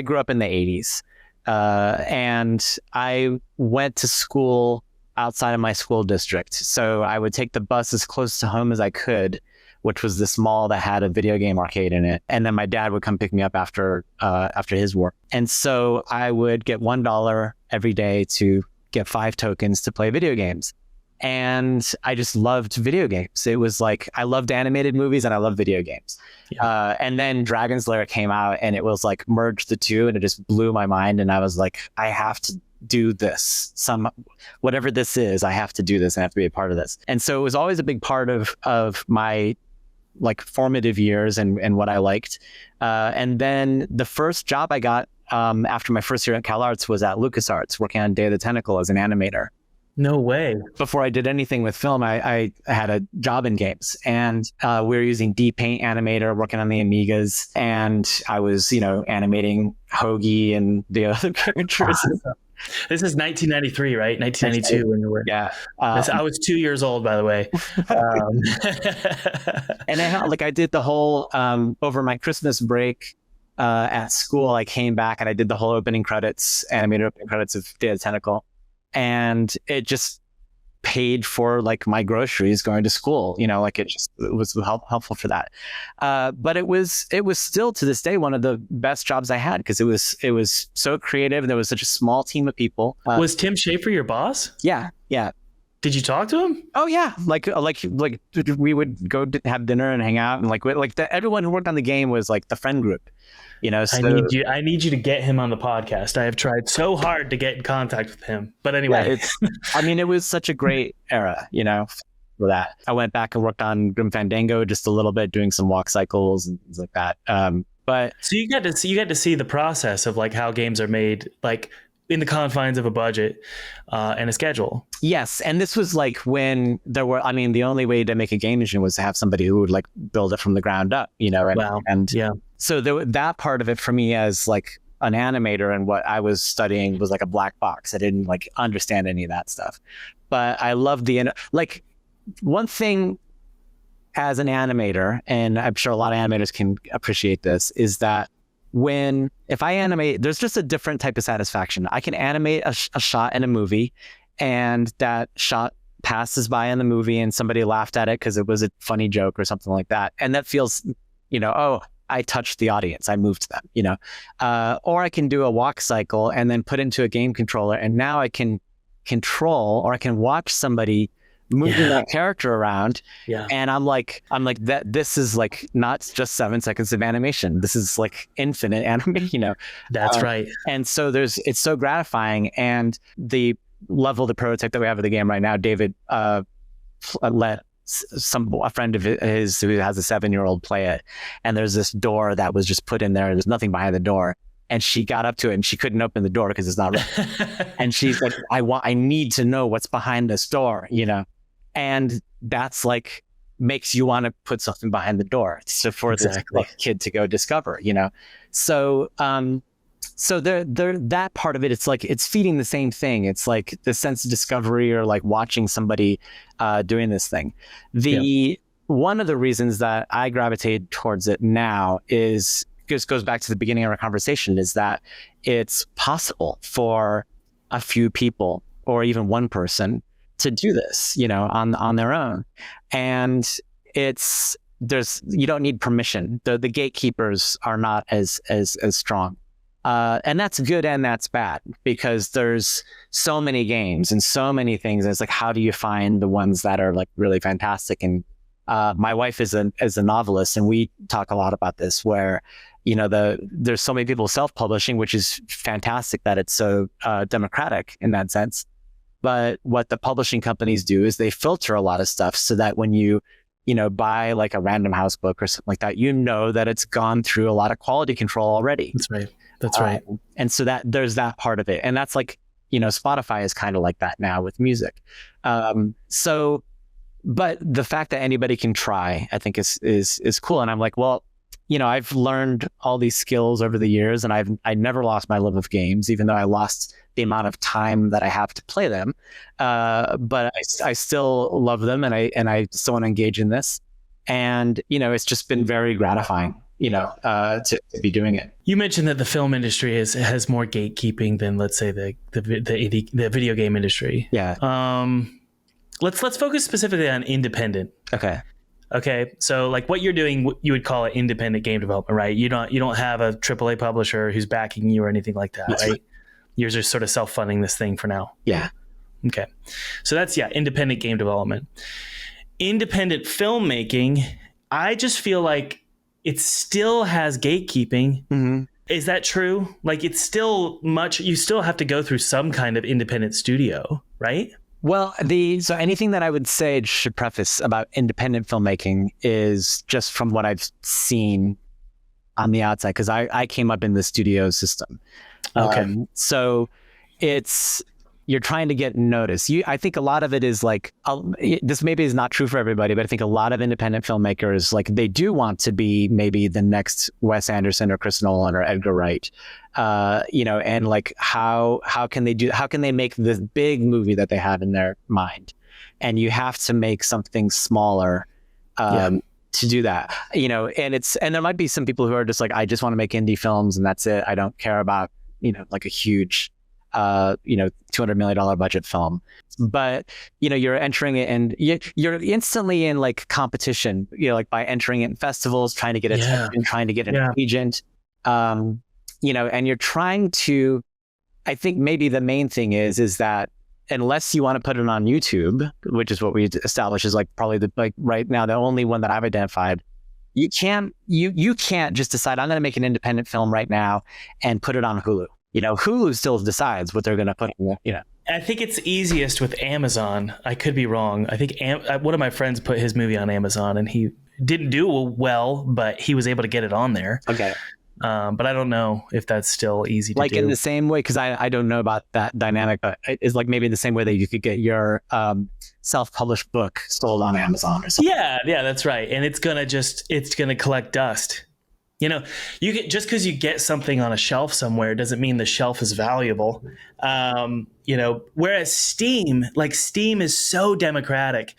grew up in the 80s and I went to school outside of my school district. So I would take the bus as close to home as I could, which was this mall that had a video game arcade in it. And then my dad would come pick me up after his work. And so I would get $1 every day to get 5 tokens to play video games. And I just loved video games. It was like, I loved animated movies and I loved video games. Yeah. And then Dragon's Lair came out and it was like merged the two and it just blew my mind. And I was like, I have to do this, whatever this is, I have to do this and I have to be a part of this. And so it was always a big part of my like formative years and what I liked. And then the first job I got after my first year at CalArts was at LucasArts, working on Day of the Tentacle as an animator. No way. Before I did anything with film, I had a job in games, and we were using D-Paint Animator, working on the Amigas, and I was, animating Hoagie and the other characters. This is 1993, right? 1992 when you were. Yeah. I was 2 years old, by the way. And I did the whole, over my Christmas break at school, I came back and I did the whole animated opening credits of Day of the Tentacle. And it just paid for like my groceries going to school, it was helpful for that. But it was still to this day one of the best jobs I had because it was so creative and there was such a small team of people. Was Tim Schafer your boss? Yeah. Did you talk to him? Oh yeah, like we would go have dinner and hang out and everyone who worked on the game was like the friend group. So, I need you to get him on the podcast. I have tried so hard to get in contact with him. But anyway, it was such a great era, for that. I went back and worked on Grim Fandango just a little bit, doing some walk cycles and things like that. But so you got to see the process of like how games are made, like in the confines of a budget and a schedule. Yes, and this was like when there were. I mean, the only way to make a game engine was to have somebody who would like build it from the ground up. Wow. And yeah. So that part of it for me as like an animator and what I was studying was like a black box. I didn't like understand any of that stuff, but I loved one thing as an animator, and I'm sure a lot of animators can appreciate this, is that if I animate, there's just a different type of satisfaction. I can animate a shot in a movie and that shot passes by in the movie and somebody laughed at it because it was a funny joke or something like that. And that feels, I touched the audience, I moved them, or I can do a walk cycle and then put into a game controller. And now I can control, or I can watch somebody moving that character around. Yeah. And I'm like that. This is like not just 7 seconds of animation. This is like infinite animation, That's right. And so it's so gratifying. And the level of the prototype that we have of the game right now, David let a friend of his who has a 7-year-old play it, and there's this door that was just put in there. There's nothing behind the door, and she got up to it and she couldn't open the door because it's not right. And she's like, I need to know what's behind this door, and that's like makes you want to put something behind the door for this kid to go discover, So there that part of it, it's like it's feeding the same thing. It's like the sense of discovery or like watching somebody doing this thing. One of the reasons that I gravitate towards it now goes back to the beginning of our conversation, is that it's possible for a few people or even one person to do this, on their own. And you don't need permission. The gatekeepers are not as strong. And that's good and that's bad, because there's so many games and so many things. It's like, how do you find the ones that are like really fantastic and My wife is a novelist, and we talk a lot about this, where, there's so many people self-publishing, which is fantastic that it's so democratic in that sense. But what the publishing companies do is they filter a lot of stuff so that when you buy like a Random House book or something like that, that it's gone through a lot of quality control already. That's right. That's right. And so that there's that part of it. And that's like, Spotify is kind of like that now with music. But the fact that anybody can try, I think is cool. And I'm like, well, I've learned all these skills over the years, and I never lost my love of games, even though I lost the amount of time that I have to play them. But I still love them, and I still want to engage in this. And, it's just been very gratifying, to be doing it. You mentioned that the film industry has more gatekeeping than, let's say, the video game industry. Yeah. Let's focus specifically on independent. Okay, so like what you're doing, you would call it independent game development, right? You don't have a AAA publisher who's backing you or anything like that, right? You're just sort of self-funding this thing for now. Yeah. Okay, so that's independent game development. Independent filmmaking, I just feel like it still has gatekeeping. Mm-hmm. Is that true? Like it's still you still have to go through some kind of independent studio, right? Well, so anything that I would say should preface about independent filmmaking is just from what I've seen on the outside, because I came up in the studio system. Okay. So you're trying to get noticed. I think a lot of it is like, this maybe is not true for everybody, but I think a lot of independent filmmakers, like they do want to be maybe the next Wes Anderson or Chris Nolan or Edgar Wright, and like how can they make this big movie that they have in their mind? And you have to make something smaller, to do that, and there might be some people who are just like, I just want to make indie films and that's it. I don't care about, like a huge, $200 million budget film, but you're entering it and you're instantly in like competition, like by entering it in festivals, trying to get attention, trying to get an agent, and you're trying to, I think maybe the main thing is that unless you want to put it on YouTube, which is what we established is like probably right now, the only one that I've identified, you can't just decide, I'm going to make an independent film right now and put it on Hulu. Hulu still decides what they're going to put in there, I think it's easiest with Amazon. I could be wrong. I think one of my friends put his movie on Amazon and he didn't do well, but he was able to get it on there. Okay. But I don't know if that's still easy to do. Like in the same way, because I don't know about that dynamic, but it's like maybe the same way that you could get your self-published book sold on Amazon or something. Yeah, that's right. And it's gonna collect dust. You get, just because you get something on a shelf somewhere doesn't mean the shelf is valuable. Whereas Steam is so democratic.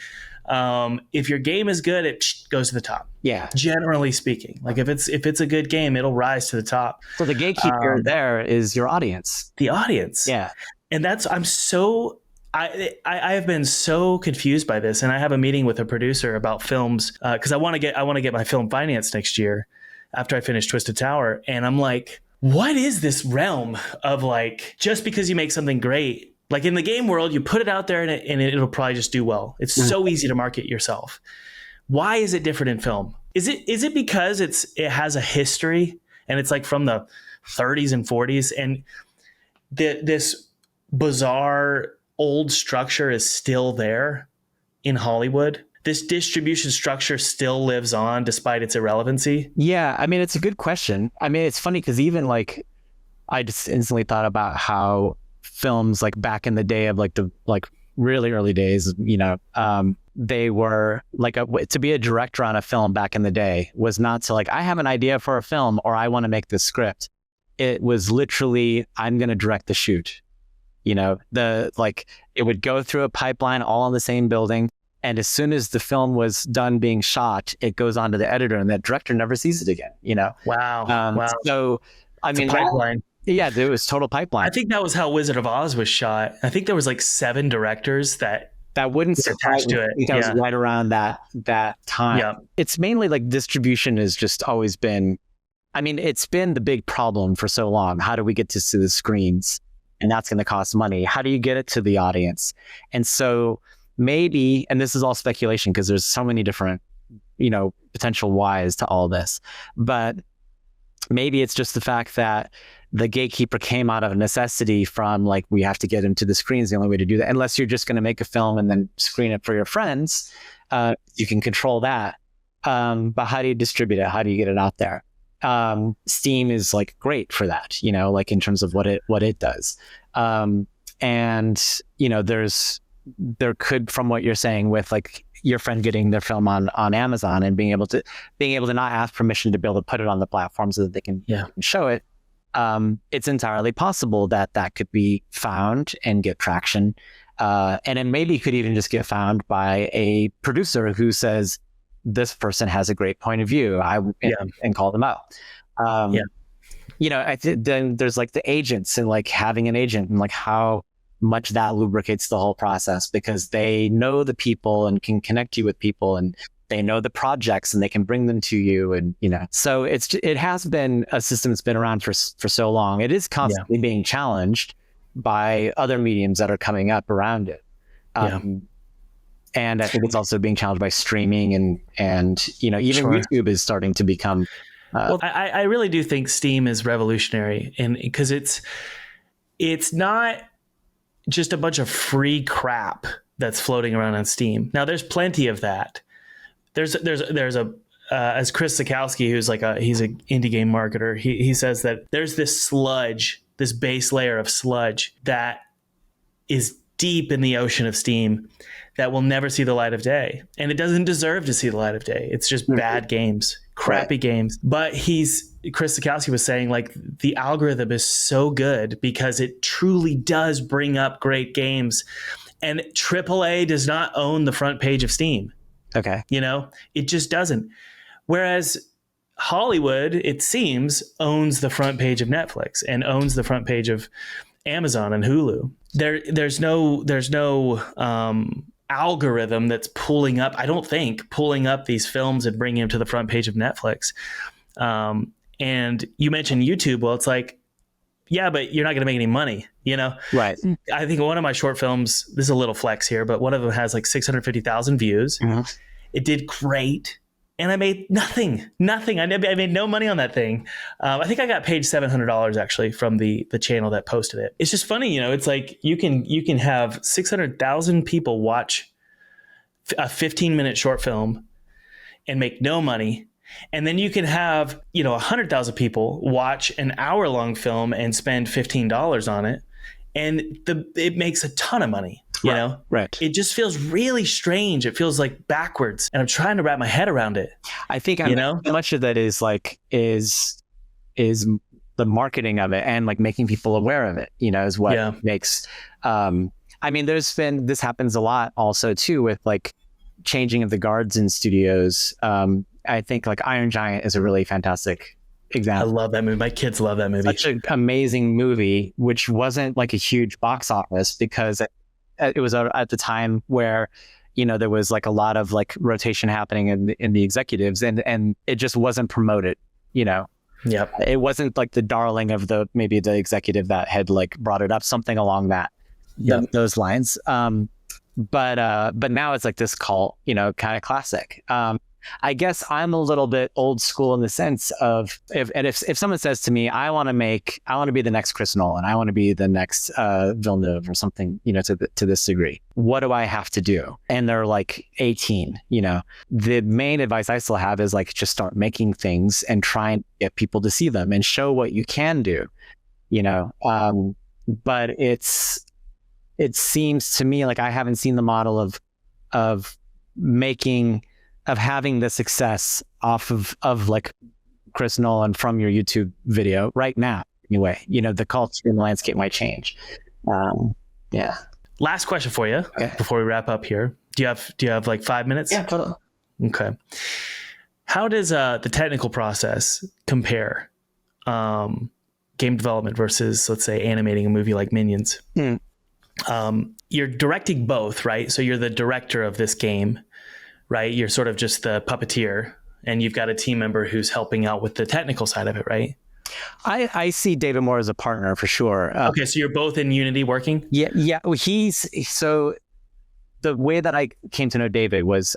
If your game is good, it goes to the top. Yeah. Generally speaking, like if it's a good game, it'll rise to the top. So the gatekeeper there is your audience. The audience. Yeah. And I have been so confused by this, and I have a meeting with a producer about films because I want to get my film financed next year after I finish Twisted Tower, and I'm like, what is this realm of like just because you make something great? Like in the game world, you put it out there and it'll probably just do well. It's so easy to market yourself. Why is it different in film? Is it because it has a history and it's like from the 30s and 40s and this bizarre old structure is still there in Hollywood? This distribution structure still lives on despite its irrelevancy? Yeah, I mean, it's a good question. I mean, it's funny because even like I just instantly thought about how films like back in the day of like the really early days, they were like to be a director on a film back in the day was not to like, I have an idea for a film or I want to make this script. It was literally, I'm going to direct the shoot. It would go through a pipeline all in the same building. And as soon as the film was done being shot, it goes on to the editor and that director never sees it again, Wow. Wow. So, I mean, pipeline. Yeah, it was total pipeline. I think that was how Wizard of Oz was shot. I think there was like 7 directors that wouldn't surprise to it. I think that was right around that time. Yeah. It's mainly like distribution has just always been, I mean, it's been the big problem for so long. How do we get to the screens? And that's going to cost money. How do you get it to the audience? And so maybe, and this is all speculation because there's so many different potential whys to all this. But maybe it's just the fact that the Gatekeeper came out of necessity from like, we have to get him to the screens. The only way to do that, unless you're just going to make a film and then screen it for your friends, you can control that. But how do you distribute it? How do you get it out there? Steam is like great for that, like in terms of what it does. And there could, from what you're saying with like your friend getting their film on Amazon and being able to not ask permission to be able to put it on the platform so that they can show it. It's entirely possible that could be found and get traction. And it maybe could even just get found by a producer who says, this person has a great point of view, and call them out. I think then there's like the agents and like having an agent and like how much that lubricates the whole process, because they know the people and can connect you with people, and they know the projects and they can bring them to you. And, so it has been a system that's been around for so long. It is constantly being challenged by other mediums that are coming up around it. And I think it's also being challenged by streaming and even YouTube is starting to become. Well, I really do think Steam is revolutionary, and because it's not just a bunch of free crap that's floating around on Steam. Now, there's plenty of that. There's a as Chris Sikowski, who's he's an indie game marketer. He says that there's this sludge, this base layer of sludge that is deep in the ocean of Steam that will never see the light of day. And it doesn't deserve to see the light of day. It's just bad games, crappy games. But Chris Sikowski was saying like the algorithm is so good because it truly does bring up great games. And AAA does not own the front page of Steam. Okay. It just doesn't. Whereas Hollywood, it seems, owns the front page of Netflix and owns the front page of Amazon and Hulu. There's no algorithm that's pulling up these films and bringing them to the front page of Netflix. And you mentioned YouTube. Well, it's like, yeah, but you're not going to make any money, Right. I think one of my short films, this is a little flex here, but one of them has like 650,000 views. Mm-hmm. It did great. And I made nothing. I made no money on that thing. I think I got paid $700 actually from the channel that posted it. It's just funny, it's like you can have 600,000 people watch a 15-minute short film and make no money. And then you can have, 100,000 people watch an hour-long film and spend $15 on it. And it makes a ton of money. Right. It just feels really strange. It feels like backwards, and I'm trying to wrap my head around it. I think much of that is the marketing of it and like making people aware of it. Is what makes. This happens a lot also too with like changing of the guards in studios. I think like Iron Giant is a really fantastic example. I love that movie. My kids love that movie. Such an amazing movie, which wasn't like a huge box office because it was at the time where, there was like a lot of like rotation happening in the executives and it just wasn't promoted, Yep. It wasn't like the darling of maybe the executive that had like brought it up, something along those lines. But now it's like this cult, kind of classic. I guess I'm a little bit old school in the sense of if someone says to me, I want to be the next Chris Nolan, I want to be the next Villeneuve or something, to this degree. What do I have to do? And they're like 18, the main advice I still have is like, just start making things and try and get people to see them and show what you can do, but it seems to me like I haven't seen the model of having the success off of like Chris Nolan from your YouTube video right now. Anyway, the culture and the landscape might change. Last question for you before we wrap up here. Do you have like 5 minutes? Yeah, totally. Okay. How does the technical process compare game development versus, let's say, animating a movie like Minions? You're directing both, right? So you're the director of this game, right? You're sort of just the puppeteer, and you've got a team member who's helping out with the technical side of it, right? I see David Moore as a partner for sure. Okay, so you're both in Unity working? Yeah. Well, the way that I came to know David was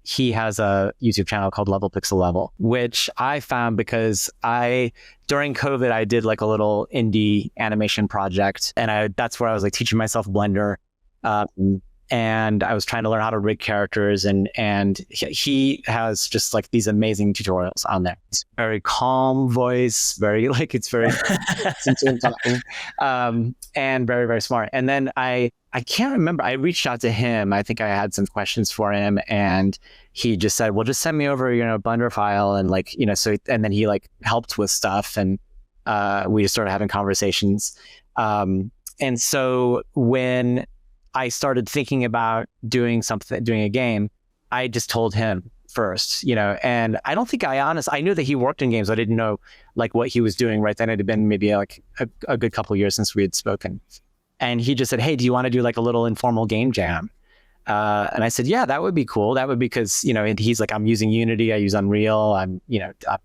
he has a YouTube channel called Level Pixel Level, which I found because during COVID, I did like a little indie animation project, and that's where I was like teaching myself Blender. And I was trying to learn how to rig characters, and he has just like these amazing tutorials on there. It's very calm voice, very like it's very sincere talking, and very, very smart. And then I can't remember. I reached out to him. I think I had some questions for him, and he just said, "Well, just send me over, Blender file," and like so. And then he like helped with stuff, and we just started having conversations. And so when I started thinking about doing a game, I just told him first, and I don't think I knew that he worked in games. I didn't know like what he was doing right then. It had been maybe like a good couple of years since we had spoken. And he just said, "Hey, do you want to do like a little informal game jam?" And I said, "Yeah, that would be cool. That would be," because, and he's like, "I'm using Unity, I use Unreal. I'm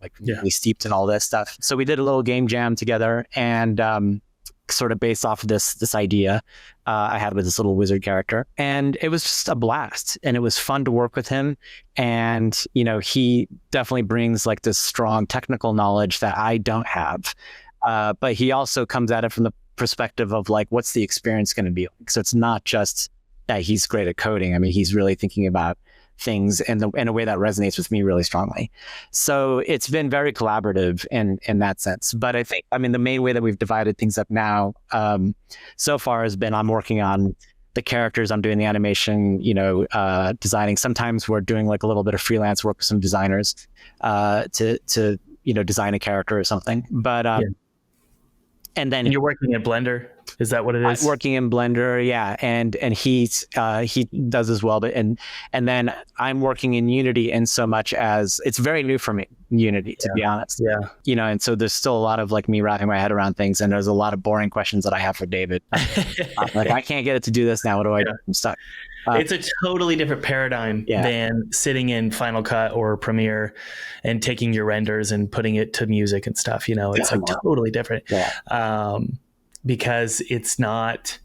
like really steeped in all this stuff." So we did a little game jam together, and sort of based off of this idea I had with this little wizard character. And it was just a blast, and it was fun to work with him. And, he definitely brings like this strong technical knowledge that I don't have. But he also comes at it from the perspective of like, what's the experience going to be like? So it's not just that he's great at coding. I mean, he's really thinking about things in a way that resonates with me really strongly. So it's been very collaborative in that sense. But I think, the main way that we've divided things up now so far has been I'm working on the characters, I'm doing the animation, designing. Sometimes we're doing like a little bit of freelance work with some designers to design a character or something. But and then you're working in Blender. Is that what it is? Working in Blender, yeah, and he does as well. But and then I'm working in Unity, in so much as it's very new for me, Unity, to be honest. Yeah. And so there's still a lot of like me wrapping my head around things, and there's a lot of boring questions that I have for David. Like, I can't get it to do this now. What do I do? I'm stuck. It's a totally different paradigm than sitting in Final Cut or Premiere and taking your renders and putting it to music and stuff. It's like totally different. Yeah. Because it's not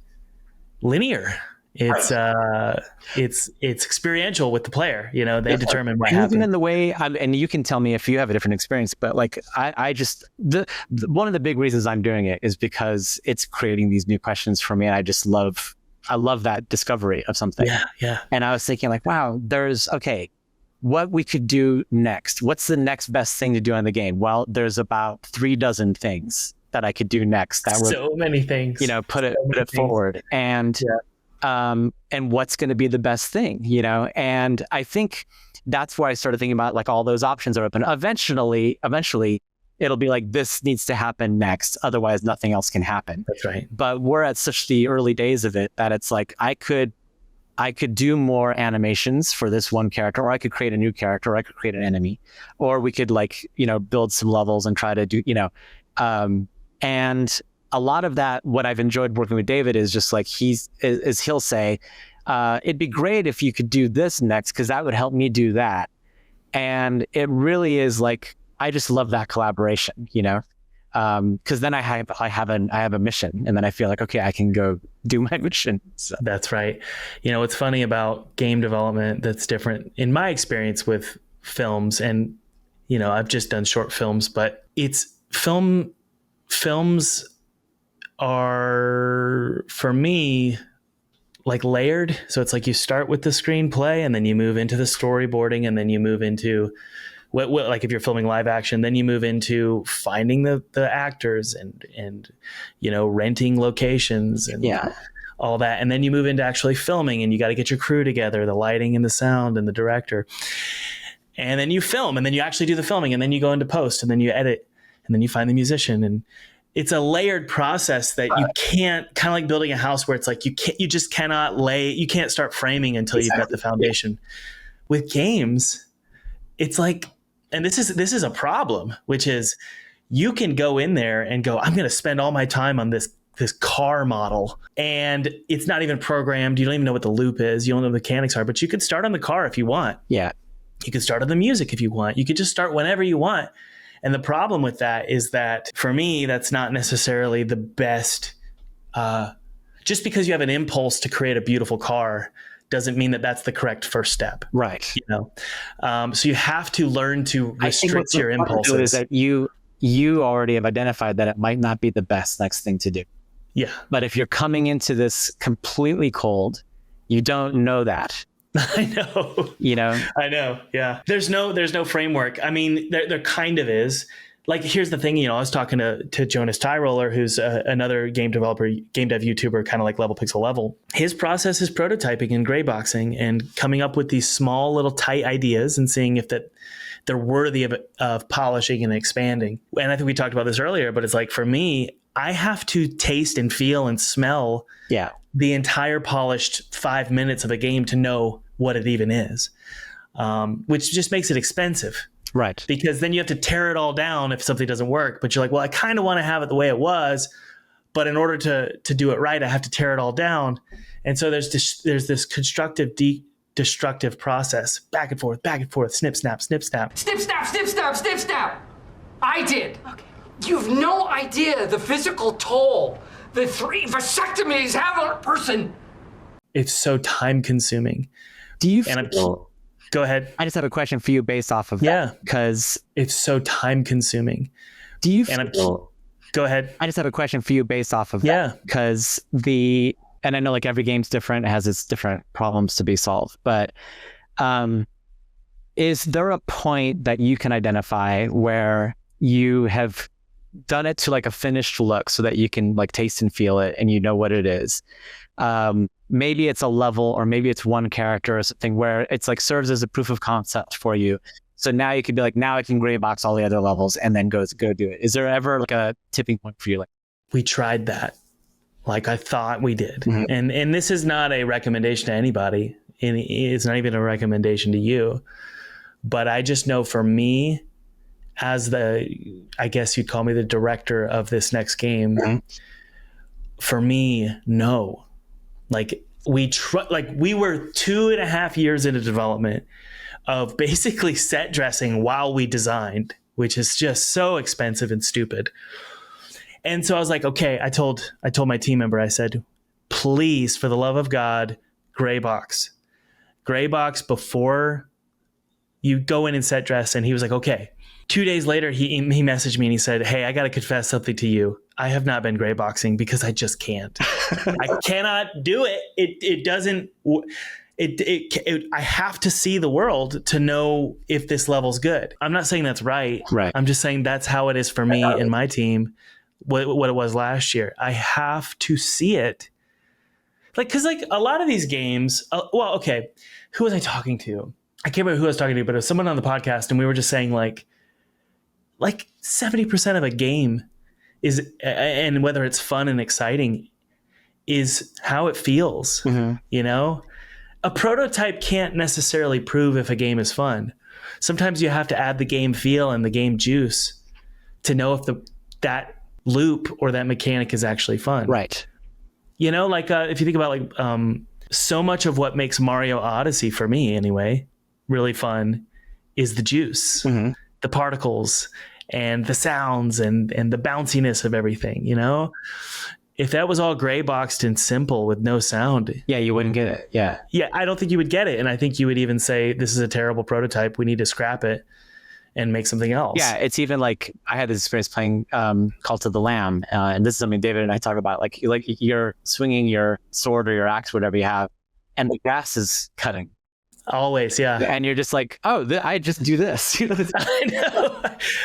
linear. It's it's experiential with the player. They determine what happens. Even in the way, and you can tell me if you have a different experience, but like I just one of the big reasons I'm doing it is because it's creating these new questions for me, and I love that discovery of something. Yeah. And I was thinking like, wow, what we could do next. What's the next best thing to do in the game? Well, there's about 36 things that I could do next. That would, so many things. Put it forward. And and what's going to be the best thing, And I think that's why I started thinking about like all those options are open. Eventually it'll be like, this needs to happen next. Otherwise, nothing else can happen. That's right. But we're at such the early days of it that it's like I could do more animations for this one character, or I could create a new character, or I could create an enemy, or we could like, build some levels and try to do, and a lot of that, what I've enjoyed working with David is just like he'll say, it'd be great if you could do this next, because that would help me do that. And it really is like, I just love that collaboration, because then I have a mission, and then I feel like, okay, I can go do my mission. So. That's right. What's funny about game development that's different in my experience with films, and I've just done short films, but it's films are, for me, like layered. So it's like you start with the screenplay, and then you move into the storyboarding, and then you move into what like if you're filming live action, then you move into finding the actors and renting locations and all that. And then you move into actually filming, and you got to get your crew together, the lighting and the sound and the director. And then you film, and then you actually do the filming, and then you go into post, and then you edit, and then you find the musician. And it's a layered process that you can't, kind of like building a house, where it's like you can't start framing until you've got the foundation. With games, it's like, and this is a problem, which is you can go in there and go, I'm going to spend all my time on this car model, and it's not even programmed. You don't even know what the loop is. You don't know what the mechanics are, but you could start on the car if you want. Yeah. You could start on the music if you want. You could just start whenever you want. And the problem with that is that, for me, that's not necessarily the best. Just because you have an impulse to create a beautiful car doesn't mean that that's the correct first step. Right. You know, so you have to learn to I think restrict what's your important to it is impulses. that you already have identified that it might not be the best next thing to do. Yeah. But if you're coming into this completely cold, you don't know that. I know. You know? I know. Yeah. There's no framework. I mean, there kind of is. Like, here's the thing, you know, I was talking to Jonas Tyroller, who's another game developer, game dev YouTuber, kind of like Level Pixel Level. His process is prototyping and gray boxing and coming up with these small little tight ideas and seeing if that they're worthy of polishing and expanding. And I think we talked about this earlier, but it's like, for me, I have to taste and feel and smell the entire polished 5 minutes of a game to know what it even is, which just makes it expensive. Right. Because then you have to tear it all down if something doesn't work. But you're like, well, I kind of want to have it the way it was, but in order to do it right, I have to tear it all down. And so there's this constructive, destructive process, back and forth, snip, snap, snip, snap. Snip, snap, snip, snap, snip, snap. I did. Okay. You've no idea the physical toll the 3 vasectomies have on a person. It's so time consuming. Do you feel... Go ahead. I just have a question for you based off of that. Because it's so time consuming. Do you feel... Go ahead. I just have a question for you based off of that. Because and I know like every game's different, it has its different problems to be solved, but is there a point that you can identify where you have done it to like a finished look so that you can like taste and feel it and you know what it is? Maybe it's a level, or maybe it's one character or something where it's like serves as a proof of concept for you. So now you could be like, now I can gray box all the other levels and then go do it. Is there ever like a tipping point for you? Like, we tried that. Like I thought we did. Mm-hmm. And this is not a recommendation to anybody. And it's not even a recommendation to you. But I just know for me, as I guess you'd call me the director of this next game, mm-hmm. For me, no. Like we were 2.5 years into development of basically set dressing while we designed, which is just so expensive and stupid. And so I was like, okay, I told my team member, I said, please, for the love of God, gray box before you go in and set dress. And he was like, okay. 2 days later, he messaged me and he said, hey, I got to confess something to you. I have not been gray boxing because I just can't. I cannot do it. It doesn't. I have to see the world to know if this level's good. I'm not saying that's right. Right. I'm just saying that's how it is for me and my team. What it was last year. I have to see it. Like, because like a lot of these games. Well, okay. Who was I talking to? I can't remember who I was talking to, but it was someone on the podcast, and we were just saying like 70% of a game is, and whether it's fun and exciting, is how it feels. Mm-hmm. You know, a prototype can't necessarily prove if a game is fun. Sometimes you have to add the game feel and the game juice to know if that loop or that mechanic is actually fun. Right. You know, like if you think about like so much of what makes Mario Odyssey, for me anyway, really fun is the juice. Mm-hmm. The particles and the sounds and the bounciness of everything, you know? If that was all gray boxed and simple with no sound. Yeah, you wouldn't get it. Yeah. Yeah, I don't think you would get it. And I think you would even say, this is a terrible prototype. We need to scrap it and make something else. Yeah, it's even like, I had this experience playing Cult of the Lamb. And this is something David and I talk about. Like you're swinging your sword or your axe, whatever you have, and the grass is cutting. Always, yeah. And you're just like, oh, I just do this. You know?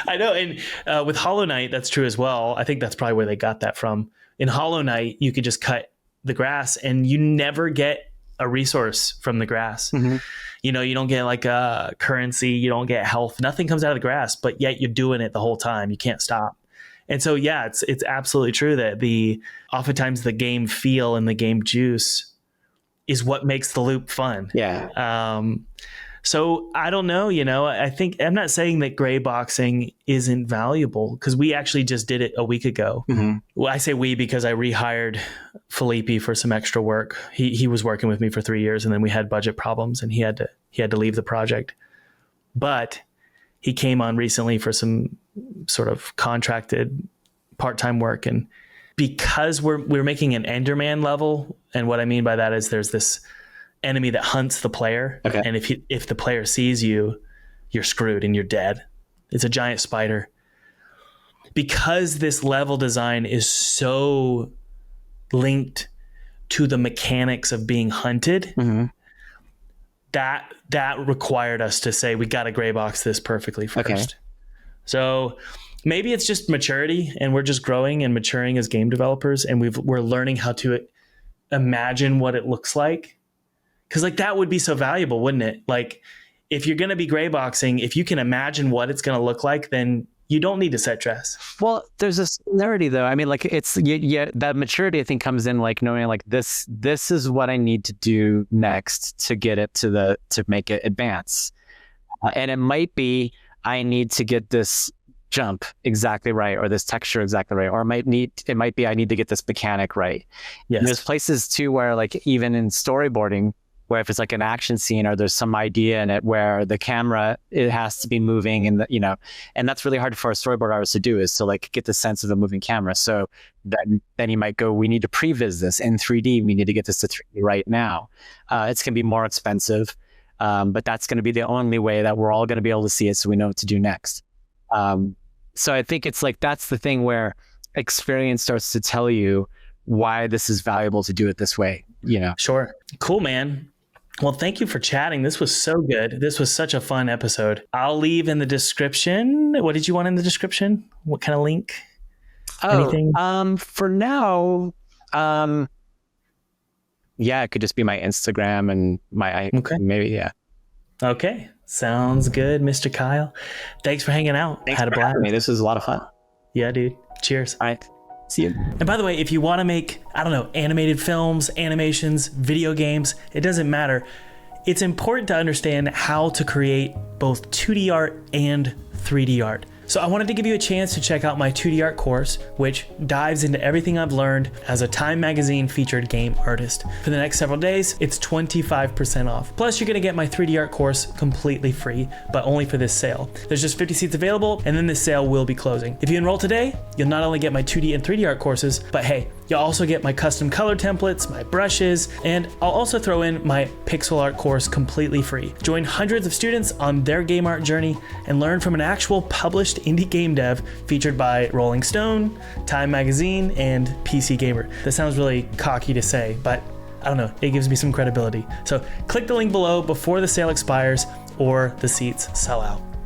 I know. And with Hollow Knight, that's true as well. I think that's probably where they got that from. In Hollow Knight, you could just cut the grass and you never get a resource from the grass. Mm-hmm. You know, you don't get like a currency, you don't get health. Nothing comes out of the grass, but yet you're doing it the whole time. You can't stop. And so, yeah, it's absolutely true that oftentimes the game feel and the game juice is what makes the loop fun. Yeah. So I don't know, you know, I'm not saying that gray boxing isn't valuable, because we actually just did it a week ago. Mm-hmm. Well, I say we because I rehired Felipe for some extra work. He was working with me for 3 years, and then we had budget problems and he had to leave the project. But he came on recently for some sort of contracted part-time work, and because we're making an Enderman level, and what I mean by that is there's this enemy that hunts the player. Okay. And if the player sees you, you're screwed and you're dead. It's a giant spider. Because this level design is so linked to the mechanics of being hunted, that required us to say we got to gray box this perfectly first. Okay. So maybe it's just maturity, and we're just growing and maturing as game developers, and we're learning how to imagine what it looks like. Because like that would be so valuable, wouldn't it? Like if you're going to be gray boxing, if you can imagine what it's going to look like, then you don't need to set dress. Well, there's a similarity though. I mean, like it's that maturity I think comes in like knowing like this is what I need to do next to get it to make it advance. And it might be I need to get this jump exactly right, or this texture exactly right, or it might be I need to get this mechanic right. Yes. And there's places too where like even in storyboarding, where if it's like an action scene or there's some idea in it where the camera, it has to be moving and and that's really hard for a storyboard artist to do, is to like get the sense of a moving camera. So then you might go, we need to previs this in 3D. We need to get this to 3D right now. It's going to be more expensive, but that's going to be the only way that we're all going to be able to see it, so we know what to do next. So I think it's like, that's the thing where experience starts to tell you why this is valuable to do it this way, Sure. Cool, man. Well, thank you for chatting. This was so good. This was such a fun episode. I'll leave in the description. What did you want in the description? What kind of link? Anything? For now, it could just be my Instagram and maybe, yeah. Okay. Sounds good, Mr. Kyle. Thanks for hanging out. Thanks Had a for blast. having me. This was a lot of fun. Yeah, dude. Cheers. All right. See you. And by the way, if you want to make, animated films, animations, video games, it doesn't matter. It's important to understand how to create both 2D art and 3D art. So I wanted to give you a chance to check out my 2D art course, which dives into everything I've learned as a Time Magazine featured game artist. For the next several days, it's 25% off. Plus, you're gonna get my 3D art course completely free, but only for this sale. There's just 50 seats available, and then this sale will be closing. If you enroll today, you'll not only get my 2D and 3D art courses, but hey, you'll also get my custom color templates, my brushes, and I'll also throw in my pixel art course completely free. Join hundreds of students on their game art journey and learn from an actual published indie game dev featured by Rolling Stone, Time Magazine, and PC Gamer. That sounds really cocky to say, but I don't know, it gives me some credibility. So click the link below before the sale expires or the seats sell out.